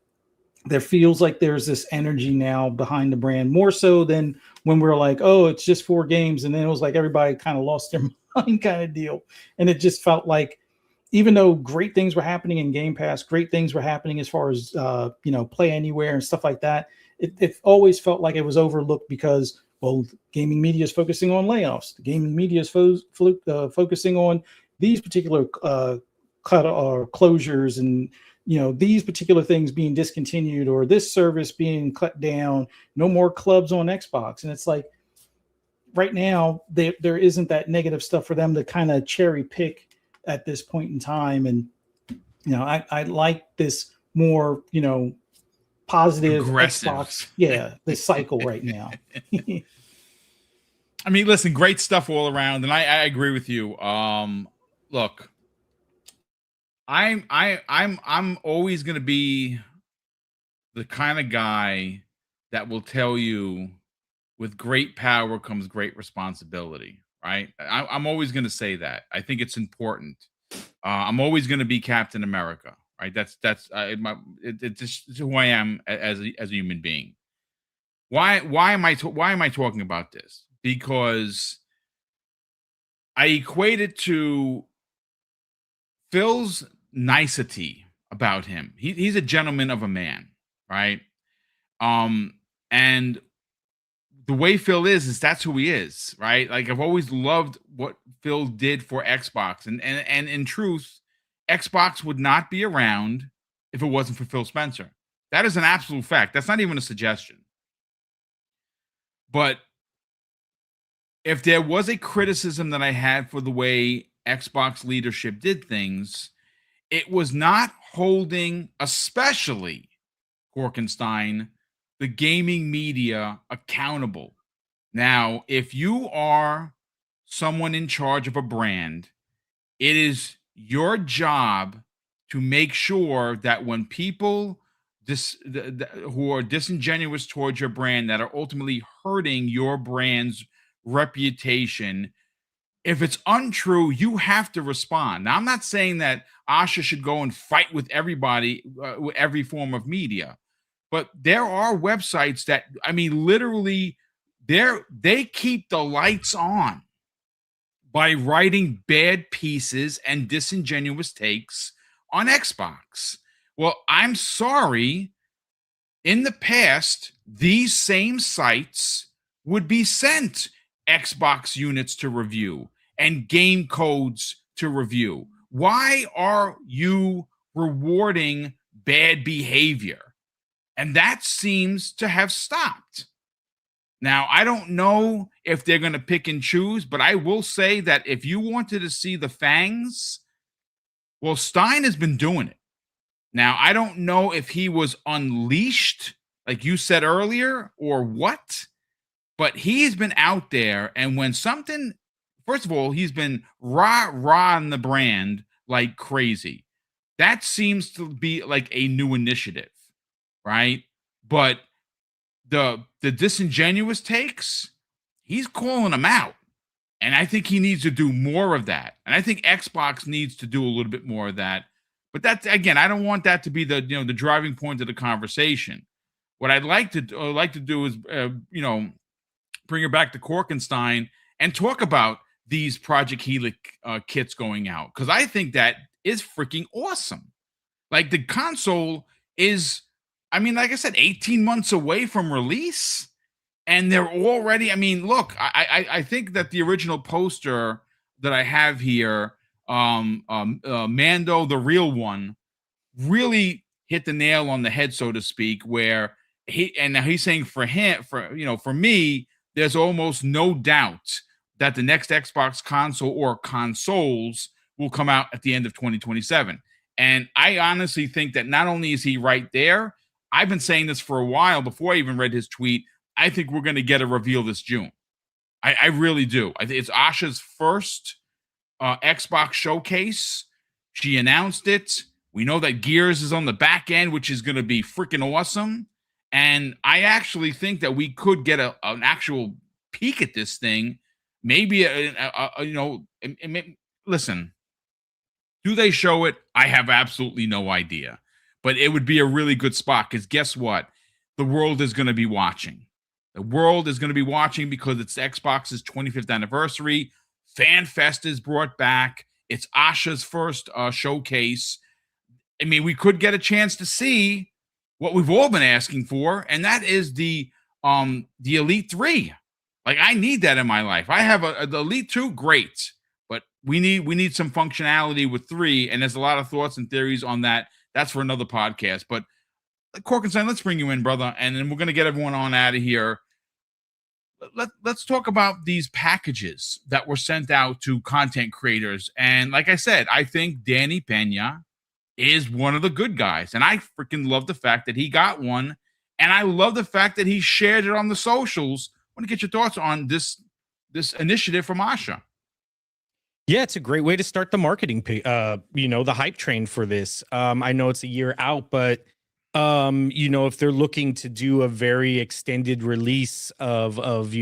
[SPEAKER 2] there feels like there's this energy now behind the brand, more so than when we were like, oh, it's just 4 games. And then it was like everybody kind of lost their mind kind of deal. And it just felt like, even though great things were happening in Game Pass, great things were happening as far as, Play Anywhere and stuff like that, it always felt like it was overlooked because, well, gaming media is focusing on layoffs. The gaming media is focusing on these particular cut or closures, and these particular things being discontinued, or this service being cut down, no more clubs on Xbox. And it's like, right now there isn't that negative stuff for them to kind of cherry pick at this point in time. And I like this more positive
[SPEAKER 3] aggressive
[SPEAKER 2] Xbox, this cycle right now.
[SPEAKER 3] I mean, listen, great stuff all around, and I agree with you. Look, I'm always going to be the kind of guy that will tell you, with great power comes great responsibility, right? I'm always going to say that. I think it's important. I'm always going to be Captain America, right? That's it's just who I am as a human being. Why am I talking about this? Because I equate it to Phil's nicety about him. He's a gentleman of a man, right? And the way Phil is that's who he is, right? Like, I've always loved what Phil did for Xbox, and in truth, Xbox would not be around if it wasn't for Phil Spencer. That is an absolute fact. That's not even a suggestion. But if there was a criticism that I had for the way Xbox leadership did things, it was not holding, especially Korkenstein, the gaming media accountable. Now, if you are someone in charge of a brand, it is your job to make sure that when people who are disingenuous towards your brand, that are ultimately hurting your brand's reputation, if it's untrue, you have to respond. Now, I'm not saying that Asha should go and fight with everybody, with every form of media, but there are websites that, I mean, literally, they keep the lights on by writing bad pieces and disingenuous takes on Xbox. Well, I'm sorry. In the past, these same sites would be sent Xbox units to review and game codes to review. Why are you rewarding bad behavior? And that seems to have stopped. Now, I don't know if they're going to pick and choose, but I will say that if you wanted to see the fangs, well, Stein has been doing it. Now, I don't know if he was unleashed, like you said earlier, or what, but he's been out there. And when something, first of all, he's been rah in the brand like crazy. That seems to be like a new initiative, right? But the disingenuous takes, he's calling them out. And I think he needs to do more of that. And I think Xbox needs to do a little bit more of that. But that's, again, I don't want that to be the the driving point of the conversation. What I'd like to do is bring it back to Korkenstein and talk about these Project Helix kits going out, because I think that is freaking awesome. Like, the console is, I mean, like I said, 18 months away from release, and they're already, I mean, look, I think that the original poster that I have here, Mando, the real one, really hit the nail on the head, so to speak, where he's saying for me, there's almost no doubt that the next Xbox console or consoles will come out at the end of 2027. And I honestly think that not only is he right there, I've been saying this for a while before I even read his tweet. I think we're going to get a reveal this June. I really do. I think it's Asha's first Xbox showcase. She announced it. We know that Gears is on the back end, which is going to be freaking awesome. And I actually think that we could get an actual peek at this thing. Maybe, listen, do they show it? I have absolutely no idea. But it would be a really good spot, because guess what? The world is going to be watching. The world is going to be watching because it's Xbox's 25th anniversary. FanFest is brought back. It's Asha's first showcase. I mean, we could get a chance to see what we've all been asking for, and that is the Elite 3. Like, I need that in my life. I have the Elite 2, great, but we need some functionality with 3, and there's a lot of thoughts and theories on that. That's for another podcast. But Korkenstein, let's bring you in, brother, and then we're going to get everyone on out of here. Let's talk about these packages that were sent out to content creators. And like I said, I think Danny Pena is one of the good guys. And I freaking love the fact that he got one. And I love the fact that he shared it on the socials. I want to get your thoughts on this initiative from Asha.
[SPEAKER 4] Yeah, it's a great way to start the marketing, the hype train for this. I know it's a year out, but if they're looking to do a very extended release of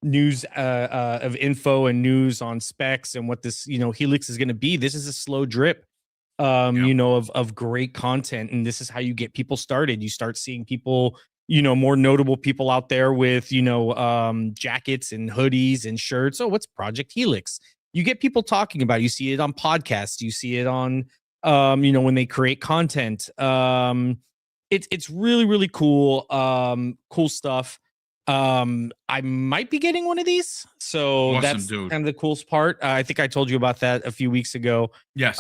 [SPEAKER 4] news, of info and news on specs and what this, Helix is going to be, this is a slow drip, of great content. And this is how you get people started. You start seeing people, more notable people out there with, jackets and hoodies and shirts. Oh, what's Project Helix? You get people talking about it. You see it on podcasts. You see it on, when they create content. It's really, really cool. Cool stuff. I might be getting one of these. So awesome, that's kind of the coolest part. I think I told you about that a few weeks ago.
[SPEAKER 3] Yes.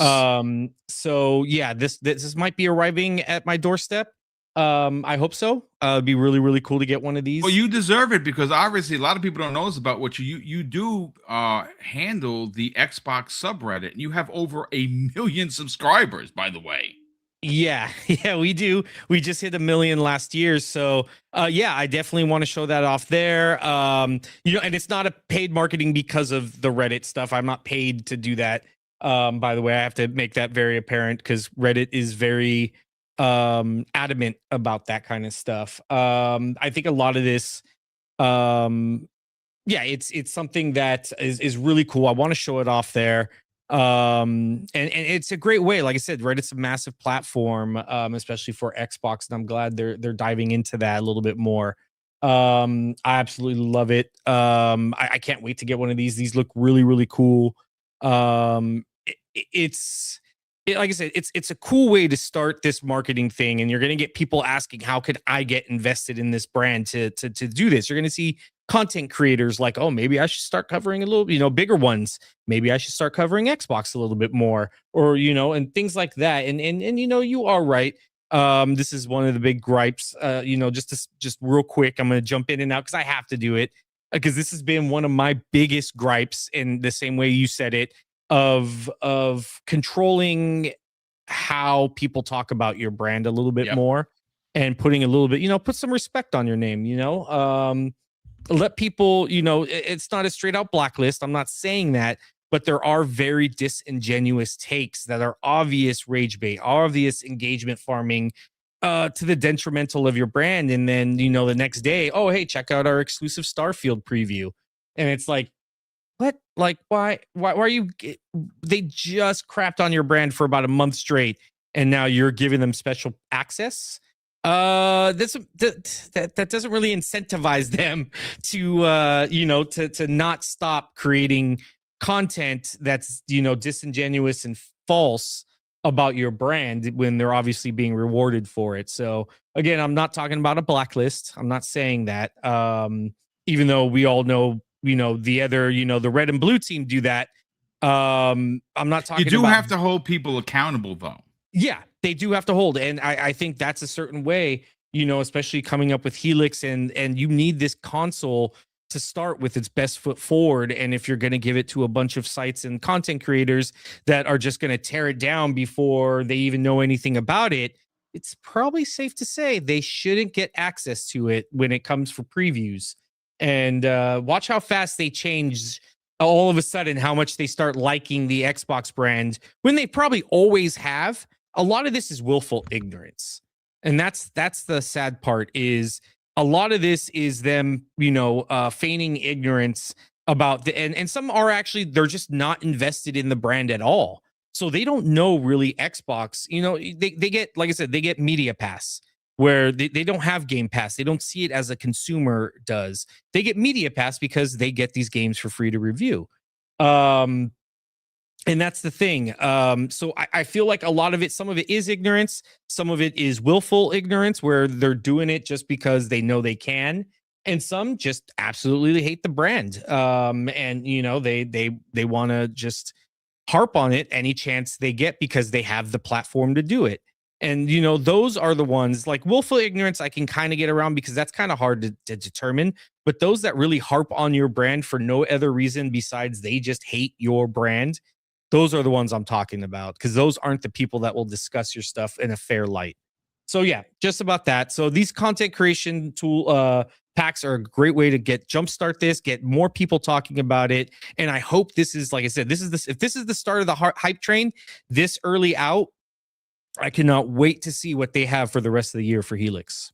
[SPEAKER 4] So yeah, this might be arriving at my doorstep. I hope so. It'd be really, really cool to get one of these.
[SPEAKER 3] Well, you deserve it, because obviously a lot of people don't know about what you do handle the Xbox subreddit, and you have over 1 million subscribers, by the way.
[SPEAKER 4] Yeah, yeah, we do. We just hit 1 million last year. So yeah, I definitely want to show that off there. And it's not a paid marketing because of the Reddit stuff. I'm not paid to do that. By the way, I have to make that very apparent because Reddit is very adamant about that kind of stuff. I think a lot of this yeah, it's something that is really cool. I want to show it off there. And it's a great way. Like I said, Reddit's a massive platform, especially for Xbox, and I'm glad they're diving into that a little bit more. I absolutely love it. I can't wait to get one of these. These look really, really cool. Like I said, it's a cool way to start this marketing thing, and you're going to get people asking, how could I get invested in this brand to do this? You're going to see content creators like, oh, maybe I should start covering a little, bigger ones. Maybe I should start covering Xbox a little bit more, or and things like that. And you are right. This is one of the big gripes. Just real quick, I'm going to jump in and out because I have to do it, because this has been one of my biggest gripes, in the same way you said it, of controlling how people talk about your brand a little bit more, and putting a little bit, put some respect on your name, let people, it's not a straight out blacklist. I'm not saying that, but there are very disingenuous takes that are obvious rage bait, obvious engagement farming, to the detrimental of your brand. And then, the next day, oh, hey, check out our exclusive Starfield preview. And it's like, what? Like, why are you? They just crapped on your brand for about a month straight, and now you're giving them special access. That doesn't really incentivize them to not stop creating content that's disingenuous and false about your brand, when they're obviously being rewarded for it. So again, I'm not talking about a blacklist. I'm not saying that. Even though we all know, the other, the red and blue team do that. I'm not talking.
[SPEAKER 3] You do
[SPEAKER 4] about,
[SPEAKER 3] have to hold people accountable, though.
[SPEAKER 4] Yeah, they do have to hold. And I think that's a certain way, especially coming up with Helix, and you need this console to start with its best foot forward. And if you're going to give it to a bunch of sites and content creators that are just going to tear it down before they even know anything about it, it's probably safe to say they shouldn't get access to it when it comes for previews. And watch how fast they change all of a sudden, how much they start liking the Xbox brand when they probably always have. A lot of this is willful ignorance. And that's the sad part, is a lot of this is them, feigning ignorance about and some are actually, they're just not invested in the brand at all. So they don't know really Xbox, they get, like I said, they get Media Pass, where they don't have Game Pass. They don't see it as a consumer does. They get Media Pass because they get these games for free to review. And that's the thing. So I feel like a lot of it, some of it is ignorance. Some of it is willful ignorance, where they're doing it just because they know they can. And some just absolutely hate the brand. And, they want to just harp on it any chance they get because they have the platform to do it. And, those are the ones, like willful ignorance, I can kind of get around because that's kind of hard to determine. But those that really harp on your brand for no other reason besides they just hate your brand, those are the ones I'm talking about, because those aren't the people that will discuss your stuff in a fair light. So yeah, just about that. So these content creation tool packs are a great way to jumpstart this, get more people talking about it. And I hope this is, like I said, if this is the start of the hype train this early out, I cannot wait to see what they have for the rest of the year for Helix.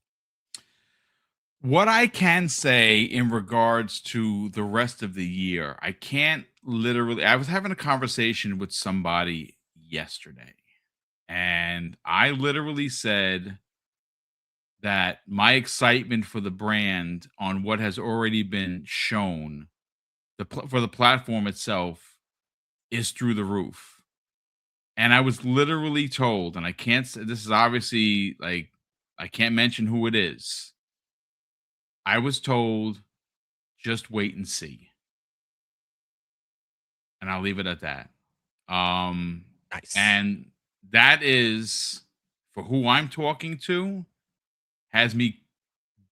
[SPEAKER 3] What I can say in regards to the rest of the year, I can't literally, I was having a conversation with somebody yesterday, and I literally said that my excitement for the brand on what has already been shown for the platform itself is through the roof. And I was literally told, and I can't say, this is obviously, like, I can't mention who it is. I was told, just wait and see. And I'll leave it at that.
[SPEAKER 4] Nice.
[SPEAKER 3] And that is, for who I'm talking to, has me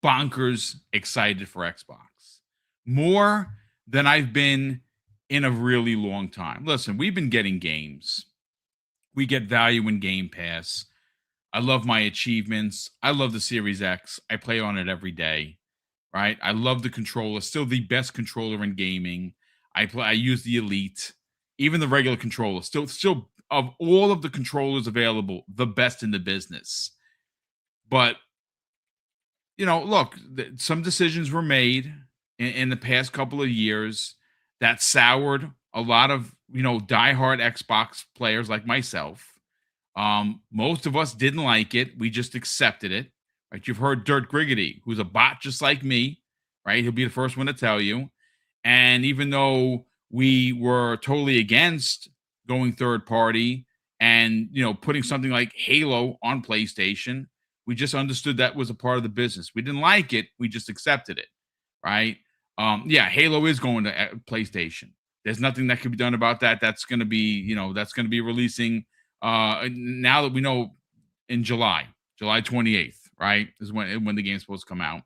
[SPEAKER 3] bonkers excited for Xbox. More than I've been in a really long time. Listen, we've been getting games. We get value in Game Pass. I love my achievements. I love the Series X. I play on it every day, right? I love the controller. Still the best controller in gaming. I use the Elite, even the regular controller. Still of all of the controllers available, the best in the business. But look, some decisions were made in the past couple of years that soured a lot of diehard Xbox players like myself. Most of us didn't like it. We just accepted it. Right? You've heard Dirt Griggity, who's a bot just like me, right? He'll be the first one to tell you. And even though we were totally against going third party and putting something like Halo on PlayStation, we just understood that was a part of the business. We didn't like it. We just accepted it, right? Yeah, Halo is going to PlayStation. There's nothing that can be done about that. That's going to be, releasing now that we know in July 28th, right, is when the game's supposed to come out,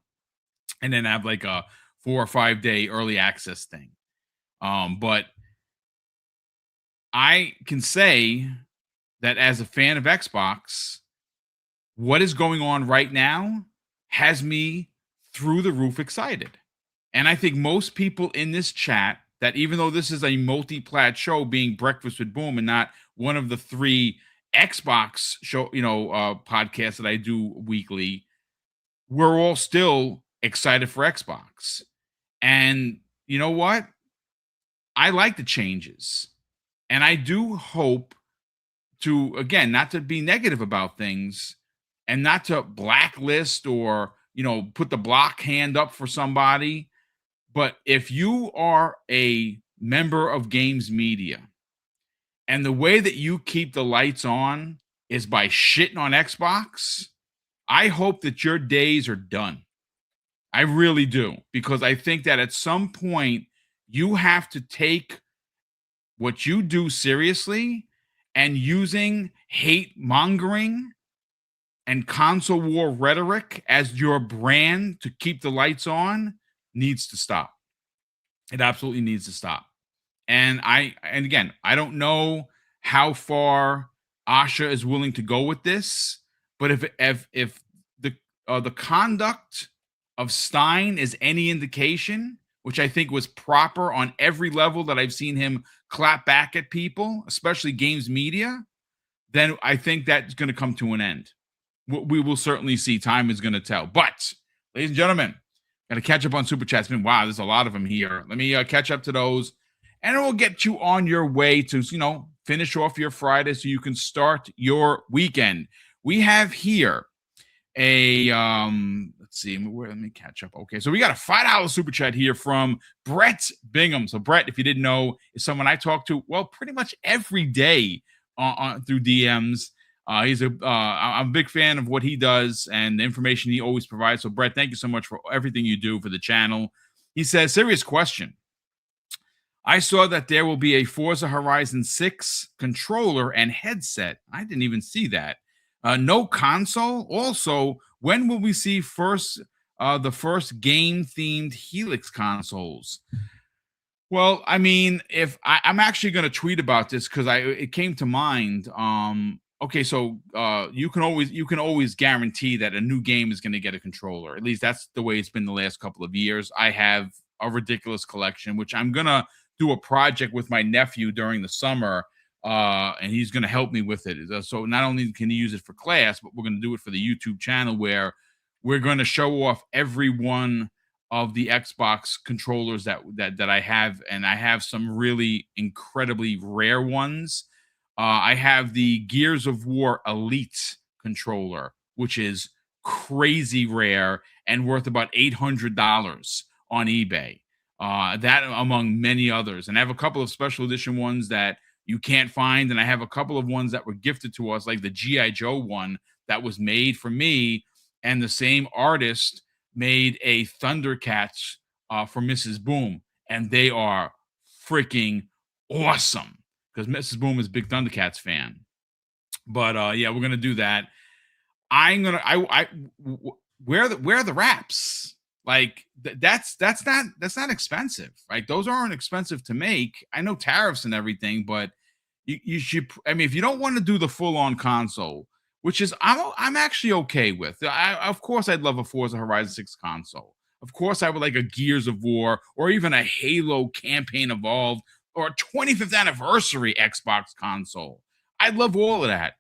[SPEAKER 3] and then have like a 4 or 5 day early access thing. But I can say that as a fan of Xbox, what is going on right now has me through the roof excited. And I think most people in this chat, that even though this is a multi-plat show being Breakfast with Boom and not one of the 3 Xbox show, podcasts that I do weekly, we're all still excited for Xbox. And you know what? I like the changes. And I do hope to, again, not to be negative about things and not to blacklist or, put the block hand up for somebody. But if you are a member of Games Media and the way that you keep the lights on is by shitting on Xbox, I hope that your days are done. I really do. Because I think that at some point you have to take what you do seriously, and using hate mongering and console war rhetoric as your brand to keep the lights on needs to stop. It absolutely needs to stop. And again, I don't know how far Asha is willing to go with this, but if the conduct of Stein is any indication, which I think was proper on every level that I've seen him clap back at people, especially Games Media, then I think that's going to come to an end. We will certainly see. Time is going to tell. But, ladies and gentlemen, got to catch up on Super Chats. Wow, there's a lot of them here. Let me catch up to those, and it will get you on your way to, finish off your Friday so you can start your weekend. We have here a let's see, let me catch up. Okay, so we got a $5 super chat here from Brett Bingham. So Brett, if you didn't know, is someone I talk to pretty much every day through DMs. I'm a big fan of what he does and the information he always provides. So Brett, thank you so much for everything you do for the channel. He says, serious question. I saw that there will be a Forza Horizon 6 controller and headset. I didn't even see that. No console. Also, when will we see the first game-themed Helix consoles? Well, I mean, if I'm actually going to tweet about this because it came to mind. Okay, so you can always guarantee that a new game is going to get a controller. At least that's the way it's been the last couple of years. I have a ridiculous collection, which I'm gonna do a project with my nephew during the summer. And he's going to help me with it. So not only can he use it for class, but we're going to do it for the YouTube channel where we're going to show off every one of the Xbox controllers that I have. And I have some really incredibly rare ones. I have the Gears of War Elite controller, which is crazy rare and worth about $800 on eBay. That among many others. And I have a couple of special edition ones that you can't find, and I have a couple of ones that were gifted to us, like the G.I. Joe one that was made for me, and the same artist made a Thundercats for Mrs. Boom, and they are freaking awesome because Mrs. Boom is a big Thundercats fan. But yeah, we're gonna do that. Where are the wraps? Like that's not expensive, right? Those aren't expensive to make. I know tariffs and everything, but you should. I mean, if you don't want to do the full on console, which is I'm actually okay with. Of course, I'd love a Forza Horizon 6 console. Of course, I would like a Gears of War or even a Halo Campaign Evolved or a 25th anniversary Xbox console. I'd love all of that.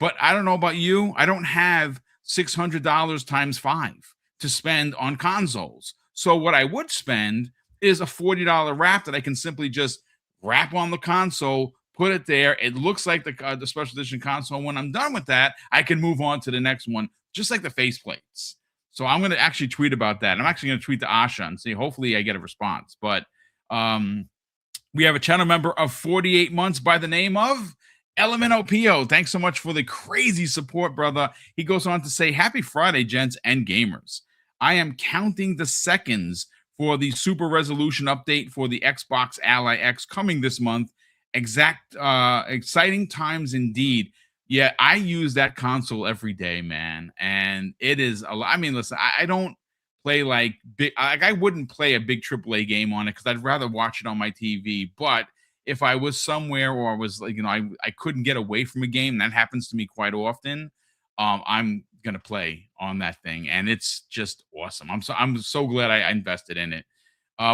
[SPEAKER 3] But I don't know about you. I don't have $600 times 5 to spend on consoles. So what I would spend is a $40 wrap that I can simply just wrap on the console, put it there. It looks like the special edition console. When I'm done with that, I can move on to the next one, just like the faceplates. So I'm going to actually tweet about that. I'm actually going to tweet to Asha and see. Hopefully I get a response. But we have a channel member of 48 months by the name of LMNOPO. Thanks so much for the crazy support, brother. He goes on to say, happy Friday, gents and gamers. I am counting the seconds for the super resolution update for the Xbox Ally X coming this month. Exciting times indeed. Yeah, I use that console every day, man. And it is a lot. I mean, listen, I don't play like I wouldn't play a big AAA game on it because I'd rather watch it on my TV. But if I was somewhere or I was like, I couldn't get away from a game, and that happens to me quite often, I'm gonna play on that thing, and it's just awesome. I'm so glad I invested in it.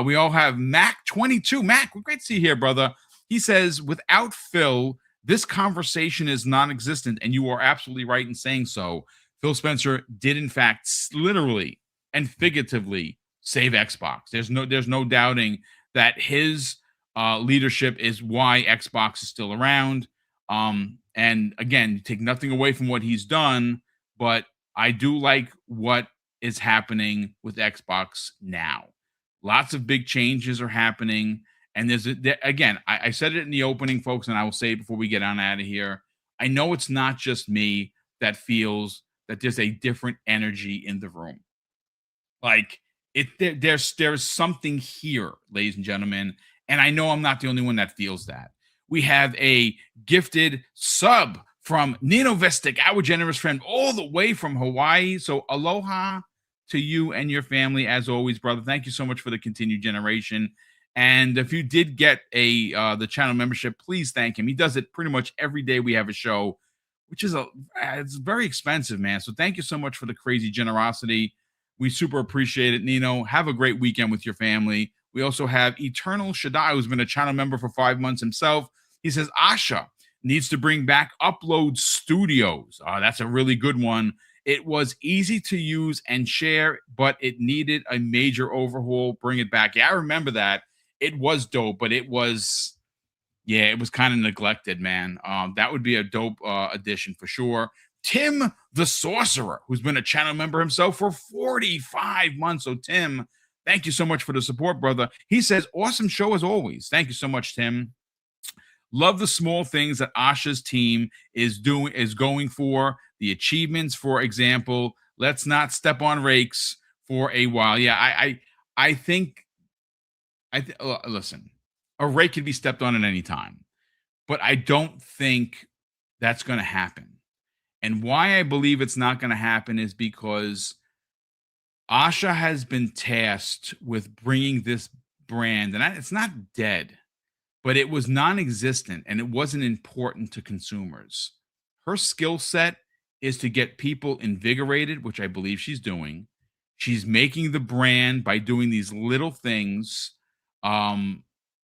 [SPEAKER 3] We all have Mac22. Mac, great to see you here, brother. He says, without Phil, this conversation is non-existent, and you are absolutely right in saying so. Phil Spencer did, in fact, literally and figuratively save Xbox. There's no doubting that his leadership is why Xbox is still around. And again, take nothing away from what he's done, but I do like what is happening with Xbox now. Lots of big changes are happening. And again, I said it in the opening, folks, and I will say it before we get on out of here. I know it's not just me that feels that there's a different energy in the room. Like there's something here, ladies and gentlemen. And I know I'm not the only one that feels that. We have a gifted sub from Nino Vestic, our generous friend, all the way from Hawaii. So aloha to you and your family, as always, brother. Thank you so much for the continued generation. And if you did get the channel membership, please thank him. He does it pretty much every day we have a show, which is it's very expensive, man. So thank you so much for the crazy generosity. We super appreciate it, Nino. Have a great weekend with your family. We also have Eternal Shaddai, who's been a channel member for 5 months himself. He says, Asha needs to bring back Upload Studios. That's a really good one. It was easy to use and share, but it needed a major overhaul. Bring it back. Yeah, I remember that. It was dope, but it was kind of neglected, man. That would be a dope addition for sure. Tim the Sorcerer, who's been a channel member himself for 45 months. So, Tim, thank you so much for the support, brother. He says, awesome show as always. Thank you so much, Tim. Love the small things that Asha's team is going for. The achievements, for example. Let's not step on rakes for a while. Yeah, I think listen, a rake can be stepped on at any time, but I don't think that's going to happen. And why I believe it's not going to happen is because Asha has been tasked with bringing this brand, and it's not dead, but it was non-existent and it wasn't important to consumers. Her skill set is to get people invigorated, which I believe she's doing. She's making the brand by doing these little things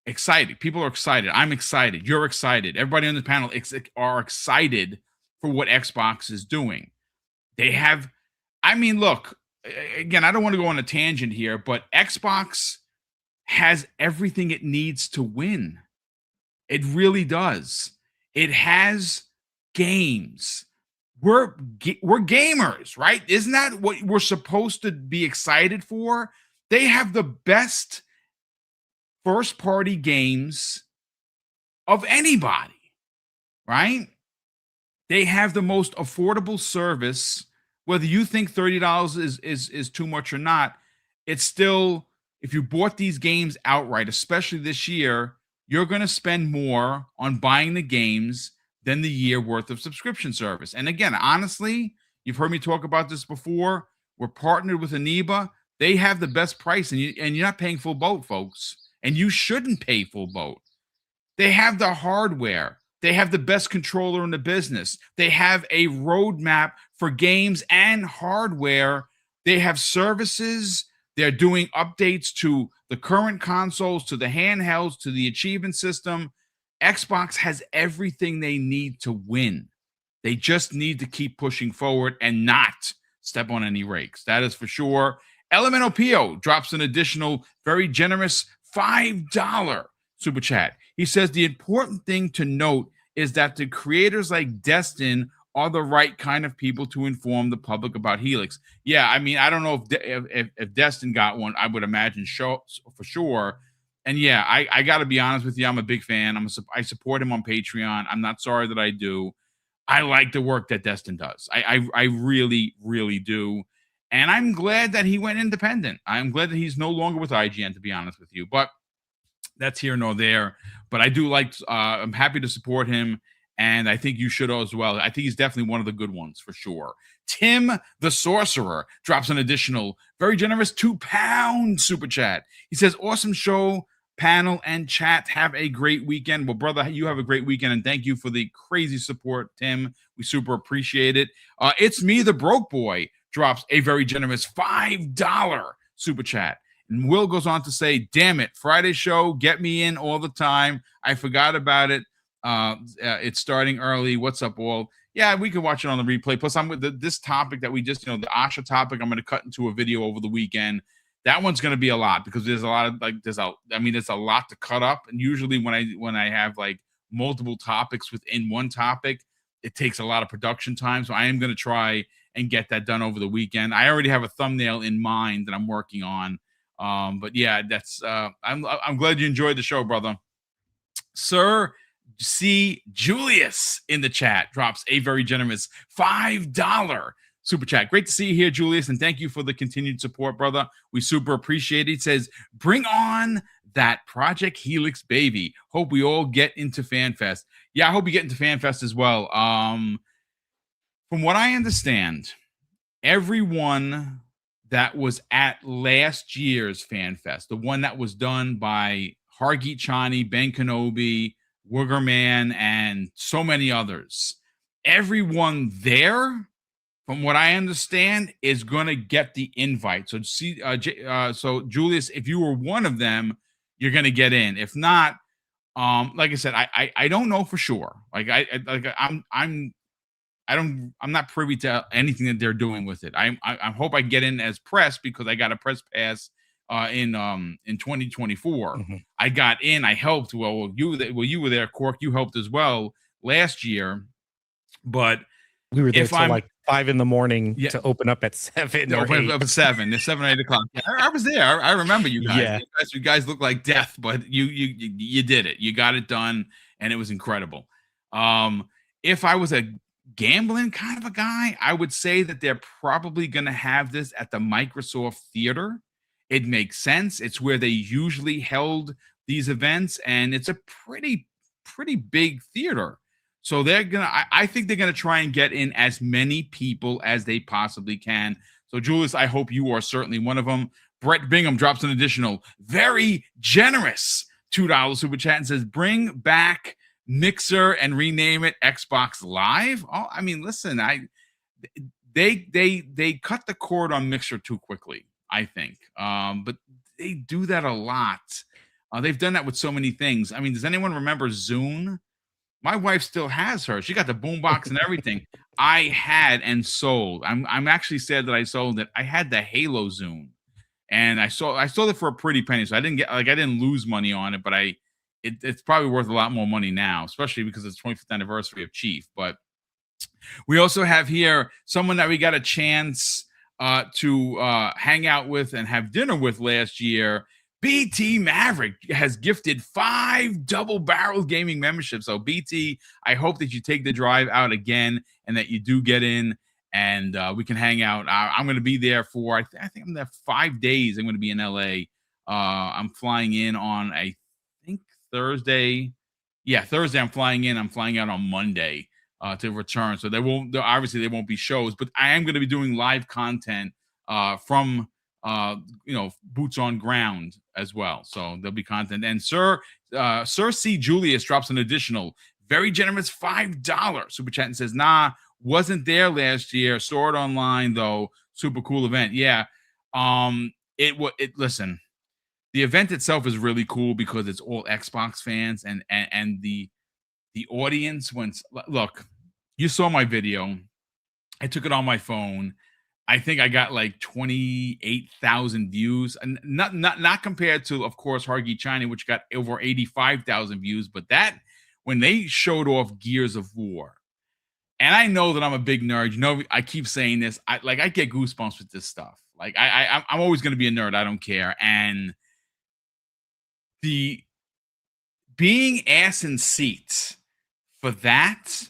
[SPEAKER 3] excited. People are excited. I'm excited. You're excited. Everybody on the panel are excited for what Xbox is doing. They have, I mean, look, again, I don't want to go on a tangent here, but Xbox has everything it needs to win. It really does. It has games. We're gamers, right? Isn't that what we're supposed to be excited for? They have the best first-party games of anybody, right? They have the most affordable service. Whether you think $30 is too much or not, it's still, if you bought these games outright, especially this year, you're going to spend more on buying the games than the year worth of subscription service. And again, honestly, you've heard me talk about this before. We're partnered with ENEBA. They have the best price, and you're not paying full boat, folks. And you shouldn't pay full boat. They have the hardware. They have the best controller in the business. They have a roadmap for games and hardware. They have services. They're doing updates to the current consoles, to the handhelds, to the achievement system. Xbox has everything they need to win. They just need to keep pushing forward and not step on any rakes. That is for sure. Elemental Pio drops an additional, very generous $5 super chat. He says the important thing to note is that the creators like Destin are the right kind of people to inform the public about Helix. Yeah, I mean, I don't know if Destin got one. I would imagine for sure. And yeah, I got to be honest with you. I'm a big fan. I support him on Patreon. I'm not sorry that I do. I like the work that Destin does. I really, really do. And I'm glad that he went independent. I'm glad that he's no longer with IGN, to be honest with you. But that's here nor there. But I do like, I'm happy to support him. And I think you should as well. I think he's definitely one of the good ones for sure. Tim the Sorcerer drops an additional, very generous £2 super chat. He says, awesome show, panel, and chat. Have a great weekend. Well, brother, you have a great weekend, and thank you for the crazy support, Tim. We super appreciate it. It's me, the broke boy, drops a very generous $5 super chat. And Will goes on to say, damn it, Friday show, get me in all the time. I forgot about it. It's starting early. What's up, all? Yeah, we can watch it on the replay. Plus, I'm with this topic that we just, the Asha topic, I'm going to cut into a video over the weekend. That one's going to be a lot because there's a lot of there's a lot to cut up. And usually when I have like multiple topics within one topic, it takes a lot of production time. So I am going to try and get that done over the weekend. I already have a thumbnail in mind that I'm working on. But yeah, that's I'm glad you enjoyed the show, brother. Sir C. Julius in the chat drops a very generous $5 super chat. Great to see you here, Julius, and thank you for the continued support, brother. We super appreciate it. It says, bring on that Project Helix baby. Hope we all get into FanFest. Yeah, I hope you get into FanFest as well. From what I understand, everyone that was at last year's FanFest, the one that was done by Hargeet Chani, Ben Kenobi, Woogerman, and so many others, everyone there, from what I understand, is going to get the invite. So, so Julius, if you were one of them, you're going to get in. If not, like I said, I don't know for sure. I'm not privy to anything that they're doing with it. I hope I get in as press because I got a press pass in 2024. Mm-hmm. I got in. I helped. Well, you were there, Cork. You helped as well last year, but
[SPEAKER 4] we were there till like 5 a.m. to open up at 7.
[SPEAKER 3] Open up at 7. It's 7 or 8 o'clock. Yeah, I was there. I remember you guys.
[SPEAKER 4] Yeah.
[SPEAKER 3] You guys look like death, but you did it. You got it done, and it was incredible. If I was a gambling kind of a guy, I would say that they're probably going to have this at the Microsoft Theater. It makes sense. It's where they usually held these events, and it's a pretty big theater. So I think they're gonna try and get in as many people as they possibly can. So Julius, I hope you are certainly one of them. Brett Bingham drops an additional, very generous $2 super chat and says, "Bring back Mixer and rename it Xbox Live." Oh, I mean, listen, they cut the cord on Mixer too quickly, I think. But they do that a lot. They've done that with so many things. I mean, does anyone remember Zune? My wife still has her. She got the boombox and everything. I had and sold. I'm actually sad that I sold it. I had the Halo Zune, and I sold it for a pretty penny. So I didn't lose money on it, but it's probably worth a lot more money now, especially because it's 25th anniversary of Chief. But we also have here someone that we got a chance to hang out with and have dinner with last year. BT Maverick has gifted 5 Double Barrel gaming memberships. So BT, I hope that you take the drive out again and that you do get in and we can hang out. I'm going to be there for, I think I'm there 5 days. I'm going to be in LA. I'm flying in on, I think Thursday. Yeah, Thursday I'm flying in. I'm flying out on Monday to return. So obviously there won't be shows, but I am going to be doing live content from boots on ground as well. So there'll be content. And Sir C. Julius drops an additional very generous $5 super chat and says, nah, wasn't there last year. Saw it online though. Super cool event. Yeah. Listen, the event itself is really cool because it's all Xbox fans and the audience look, you saw my video. I took it on my phone. I think I got like 28,000 views, and not compared to, of course, Hargi China, which got over 85,000 views. But that, when they showed off Gears of War, and I know that I'm a big nerd. You know, I keep saying this. I get goosebumps with this stuff. Like I'm always going to be a nerd. I don't care. And the being ass in seats for that,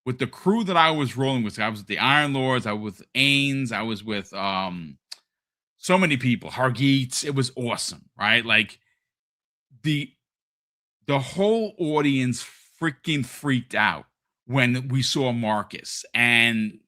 [SPEAKER 3] with the crew that I was rolling with, I was with the Iron Lords, I was with Ains, I was with so many people, Hargeets. It was awesome, right? Like the whole audience freaking freaked out when we saw Marcus, and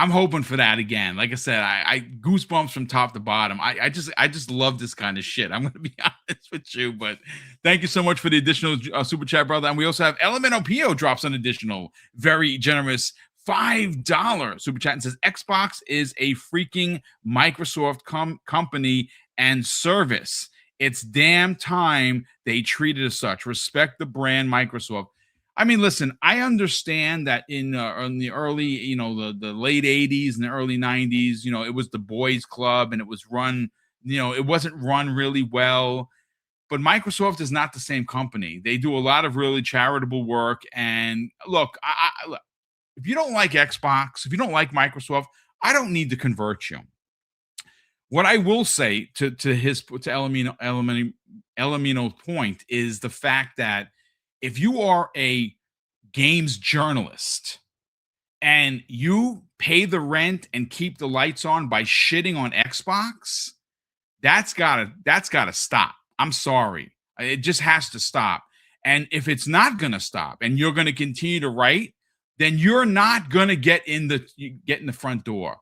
[SPEAKER 3] I'm hoping for that again. Like I said, I goosebumps from top to bottom. I just love this kind of shit. I'm going to be honest with you, but thank you so much for the additional super chat, brother. And we also have Elemento Pio drops an additional very generous $5 super chat and says, Xbox is a freaking Microsoft company and service. It's damn time they treated as such. Respect the brand Microsoft. I mean, listen, I understand that in the early, the late 80s and the early 90s, it was the boys club and it was run, it wasn't run really well. But Microsoft is not the same company. They do a lot of really charitable work. And look, if you don't like Xbox, if you don't like Microsoft, I don't need to convert you. What I will say to Elamino's point is the fact that if you are a games journalist and you pay the rent and keep the lights on by shitting on Xbox, that's gotta stop. I'm sorry. It just has to stop. And if it's not going to stop and you're going to continue to write, then you're not going to get in the front door.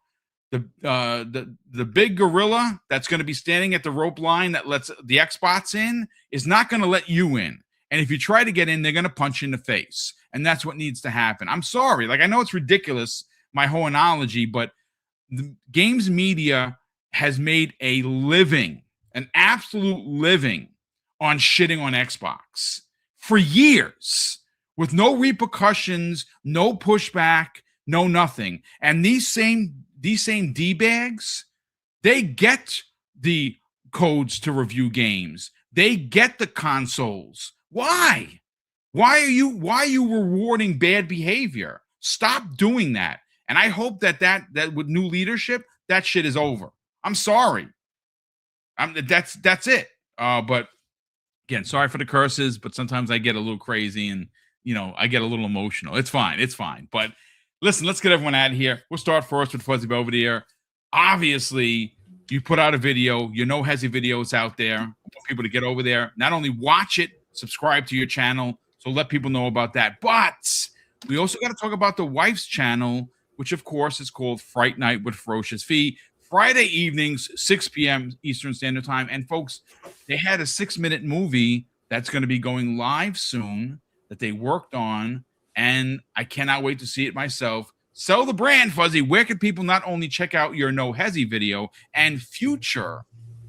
[SPEAKER 3] The big gorilla that's going to be standing at the rope line that lets the Xbox in is not going to let you in. And if you try to get in, they're going to punch you in the face. And that's what needs to happen. I'm sorry. Like, I know it's ridiculous, my whole analogy, but the games media has made a living, an absolute living, on shitting on Xbox for years with no repercussions, no pushback, no nothing. And these same D-bags, they get the codes to review games. They get the consoles. Why? Why are you rewarding bad behavior? Stop doing that. And I hope that with new leadership, that shit is over. I'm sorry. That's it. But again, sorry for the curses, but sometimes I get a little crazy and I get a little emotional. It's fine. But listen, let's get everyone out of here. We'll start first with Fuzzy Belvedere. Obviously, you put out a video. Hezzy videos out there. I want people to get over there, not only watch it, subscribe to your channel, so let people know about that. But we also got to talk about the wife's channel, which of course is called Fright Night with Ferocious Fee. Friday evenings, 6 p.m. Eastern Standard Time. And folks, they had a 6-minute movie that's going to be going live soon that they worked on, and I cannot wait to see it myself. Sell the brand, Fuzzy. Where can people not only check out your No Hezzy video and future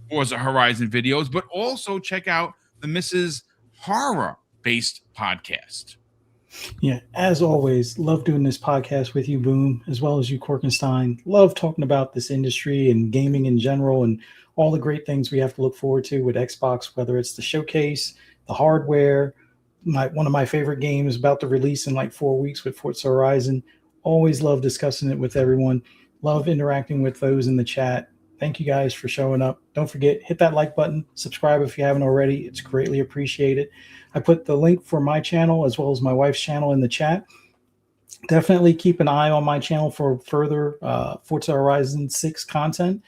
[SPEAKER 3] Forza Horizon videos, but also check out the Mrs. Horror-based podcast?
[SPEAKER 2] Yeah, as always, love doing this podcast with you, Boom, as well as you, Korkenstein. Love talking about this industry and gaming in general and all the great things we have to look forward to with Xbox, whether it's the showcase, the hardware, one of my favorite games about to release in like 4 weeks with Forza Horizon. Always love discussing it with everyone. Love interacting with those in the chat. Thank you guys for showing up. Don't forget, hit that like button, subscribe if you haven't already. It's greatly appreciated. I put the link for my channel as well as my wife's channel in the chat. Definitely keep an eye on my channel for further Forza Horizon 6 content.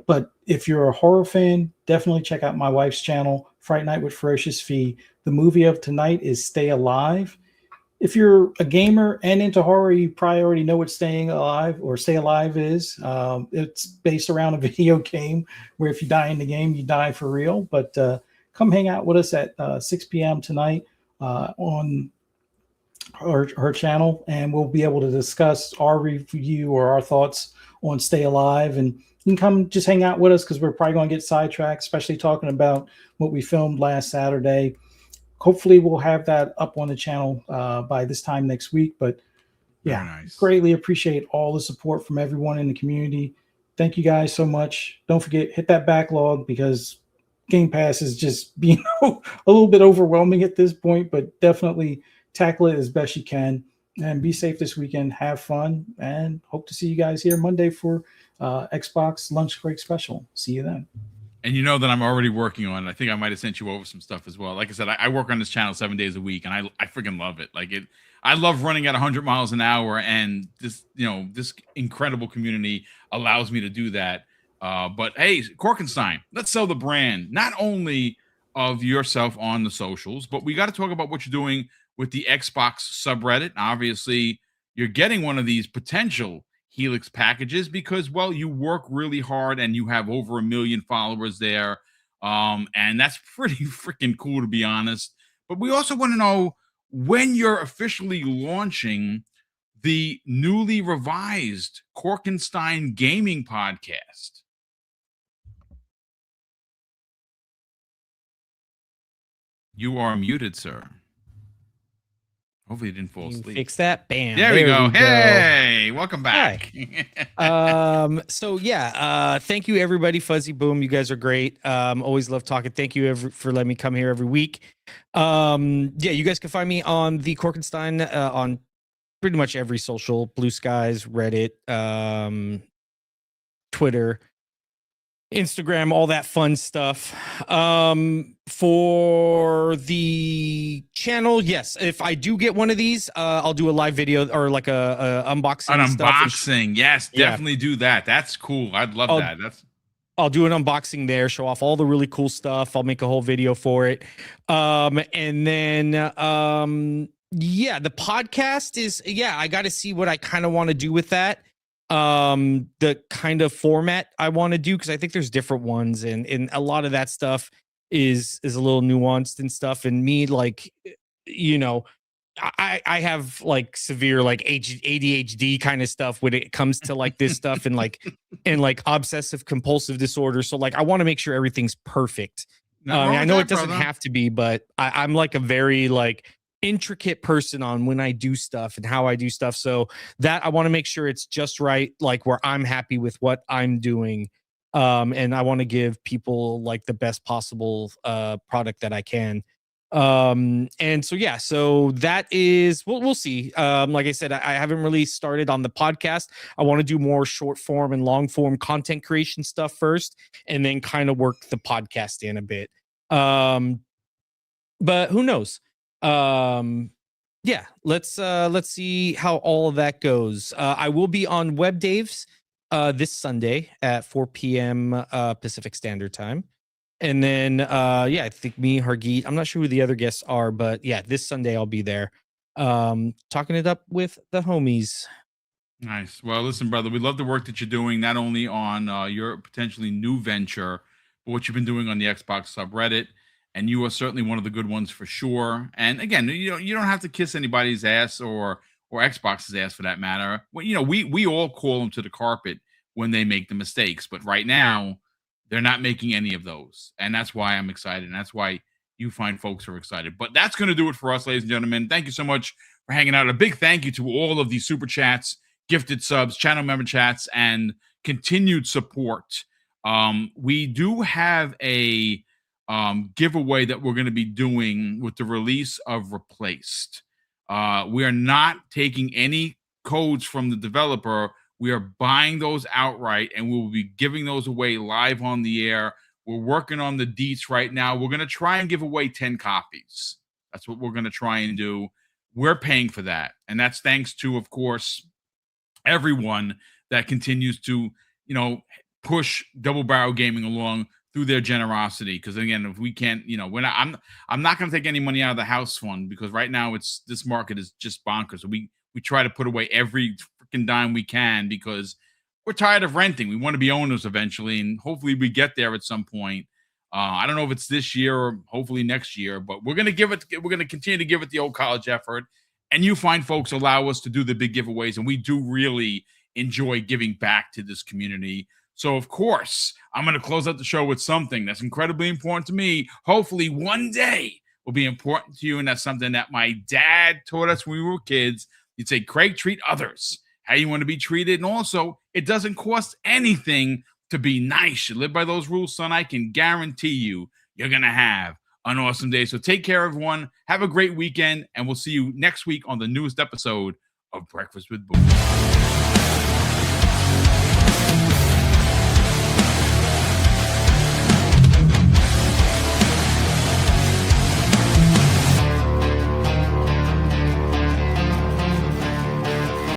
[SPEAKER 2] But if you're a horror fan, definitely check out my wife's channel, Fright Night with Ferocious Fee. The movie of tonight is Stay Alive. If you're a gamer and into horror, you probably already know what Stay Alive is. It's based around a video game where if you die in the game, you die for real. But come hang out with us at 6 p.m. tonight on her channel, and we'll be able to discuss our review or our thoughts on Stay Alive. And you can come just hang out with us because we're probably going to get sidetracked, especially talking about what we filmed last Saturday. Hopefully, we'll have that up on the channel by this time next week. But yeah,
[SPEAKER 3] nice.
[SPEAKER 2] Greatly appreciate all the support from everyone in the community. Thank you guys so much. Don't forget, hit that backlog because Game Pass is just being a little bit overwhelming at this point, but definitely tackle it as best you can. And be safe this weekend. Have fun, and hope to see you guys here Monday for Xbox Lunch Break Special. See you then.
[SPEAKER 3] And you know that I'm already working on it. I think I might have sent you over some stuff as well. Like I said, I work on this channel 7 days a week, and I freaking love it. I love running at 100 miles an hour, and this incredible community allows me to do that. But hey, Korkenstein, let's sell the brand, not only of yourself on the socials, but we got to talk about what you're doing with the Xbox subreddit. Obviously, you're getting one of these potential Helix packages because, well, you work really hard and you have over 1 million followers there. And that's pretty freaking cool, to be honest. But we also want to know when you're officially launching the newly revised Korkenstein Gaming Podcast. You are muted, sir. Hopefully you didn't fall asleep.
[SPEAKER 4] Fix that. Bam.
[SPEAKER 3] There we go. Hey, welcome back.
[SPEAKER 4] So yeah, thank you everybody. Fuzzy Boom, you guys are great. Always love talking. Thank you for letting me come here every week. Yeah, you guys can find me on the Korkenstein on pretty much every social, Blue Skies, Reddit, Twitter, Instagram, all that fun stuff. For the channel, yes, if I do get one of these, I'll do a live video or like a unboxing.
[SPEAKER 3] An unboxing, yes, definitely do that. That's cool. I'd love that.
[SPEAKER 4] I'll do an unboxing there, show off all the really cool stuff. I'll make a whole video for it. And then yeah, the podcast is, yeah, I got to see what I kind of want to do with that. The kind of format I want to do, because I think there's different ones, and a lot of that stuff is a little nuanced and stuff. And me, like, you know, I have like severe like ADHD kind of stuff when it comes to like this stuff and like obsessive compulsive disorder. So like I want to make sure everything's perfect. I know it doesn't have to be, but I'm like a very like intricate person on when I do stuff and how I do stuff. So that I want to make sure it's just right, like where I'm happy with what I'm doing. And I want to give people like the best possible product that I can. And so yeah, so that is we'll see. Like I said, I haven't really started on the podcast. I want to do more short form and long form content creation stuff first, and then kind of work the podcast in a bit. But who knows? Yeah, let's see how all of that goes. I will be on Web Daves this Sunday at 4 p.m. Pacific Standard Time. And then yeah, I think me, Hargeet, I'm not sure who the other guests are, but yeah, this Sunday I'll be there talking it up with the homies.
[SPEAKER 3] Nice. Well, listen, brother, we love the work that you're doing, not only on your potentially new venture, but what you've been doing on the Xbox subreddit. And you are certainly one of the good ones for sure. And again, you don't have to kiss anybody's ass or Xbox's ass for that matter. Well, we all call them to the carpet when they make the mistakes. But right now, they're not making any of those. And that's why I'm excited. And that's why you find folks are excited. But that's going to do it for us, ladies and gentlemen. Thank you so much for hanging out. A big thank you to all of the super chats, gifted subs, channel member chats, and continued support. We do have a giveaway that we're going to be doing with the release of Replaced. We are not taking any codes from the developer. We are buying those outright, and we will be giving those away live on the air. We're working on the deets right now. We're going to try and give away 10 copies. That's what we're going to try and do. We're paying for that. And that's thanks to, of course, everyone that continues to, push Double Barrel Gaming along through their generosity. Because again, if we can't, I'm not going to take any money out of the house fund, because right now this market is just bonkers. So we try to put away every freaking dime we can, because we're tired of renting. We want to be owners eventually, and hopefully we get there at some point. I don't know if it's this year or hopefully next year, but we're going to continue to give it the old college effort. And you find folks allow us to do the big giveaways, and we do really enjoy giving back to this community. So, of course, I'm going to close out the show with something that's incredibly important to me. Hopefully, one day will be important to you, and that's something that my dad taught us when we were kids. He'd say, Craig, treat others how you want to be treated. And also, it doesn't cost anything to be nice. You live by those rules, son. I can guarantee you, you're going to have an awesome day. So take care, everyone. Have a great weekend, and we'll see you next week on the newest episode of Breakfast with Boom.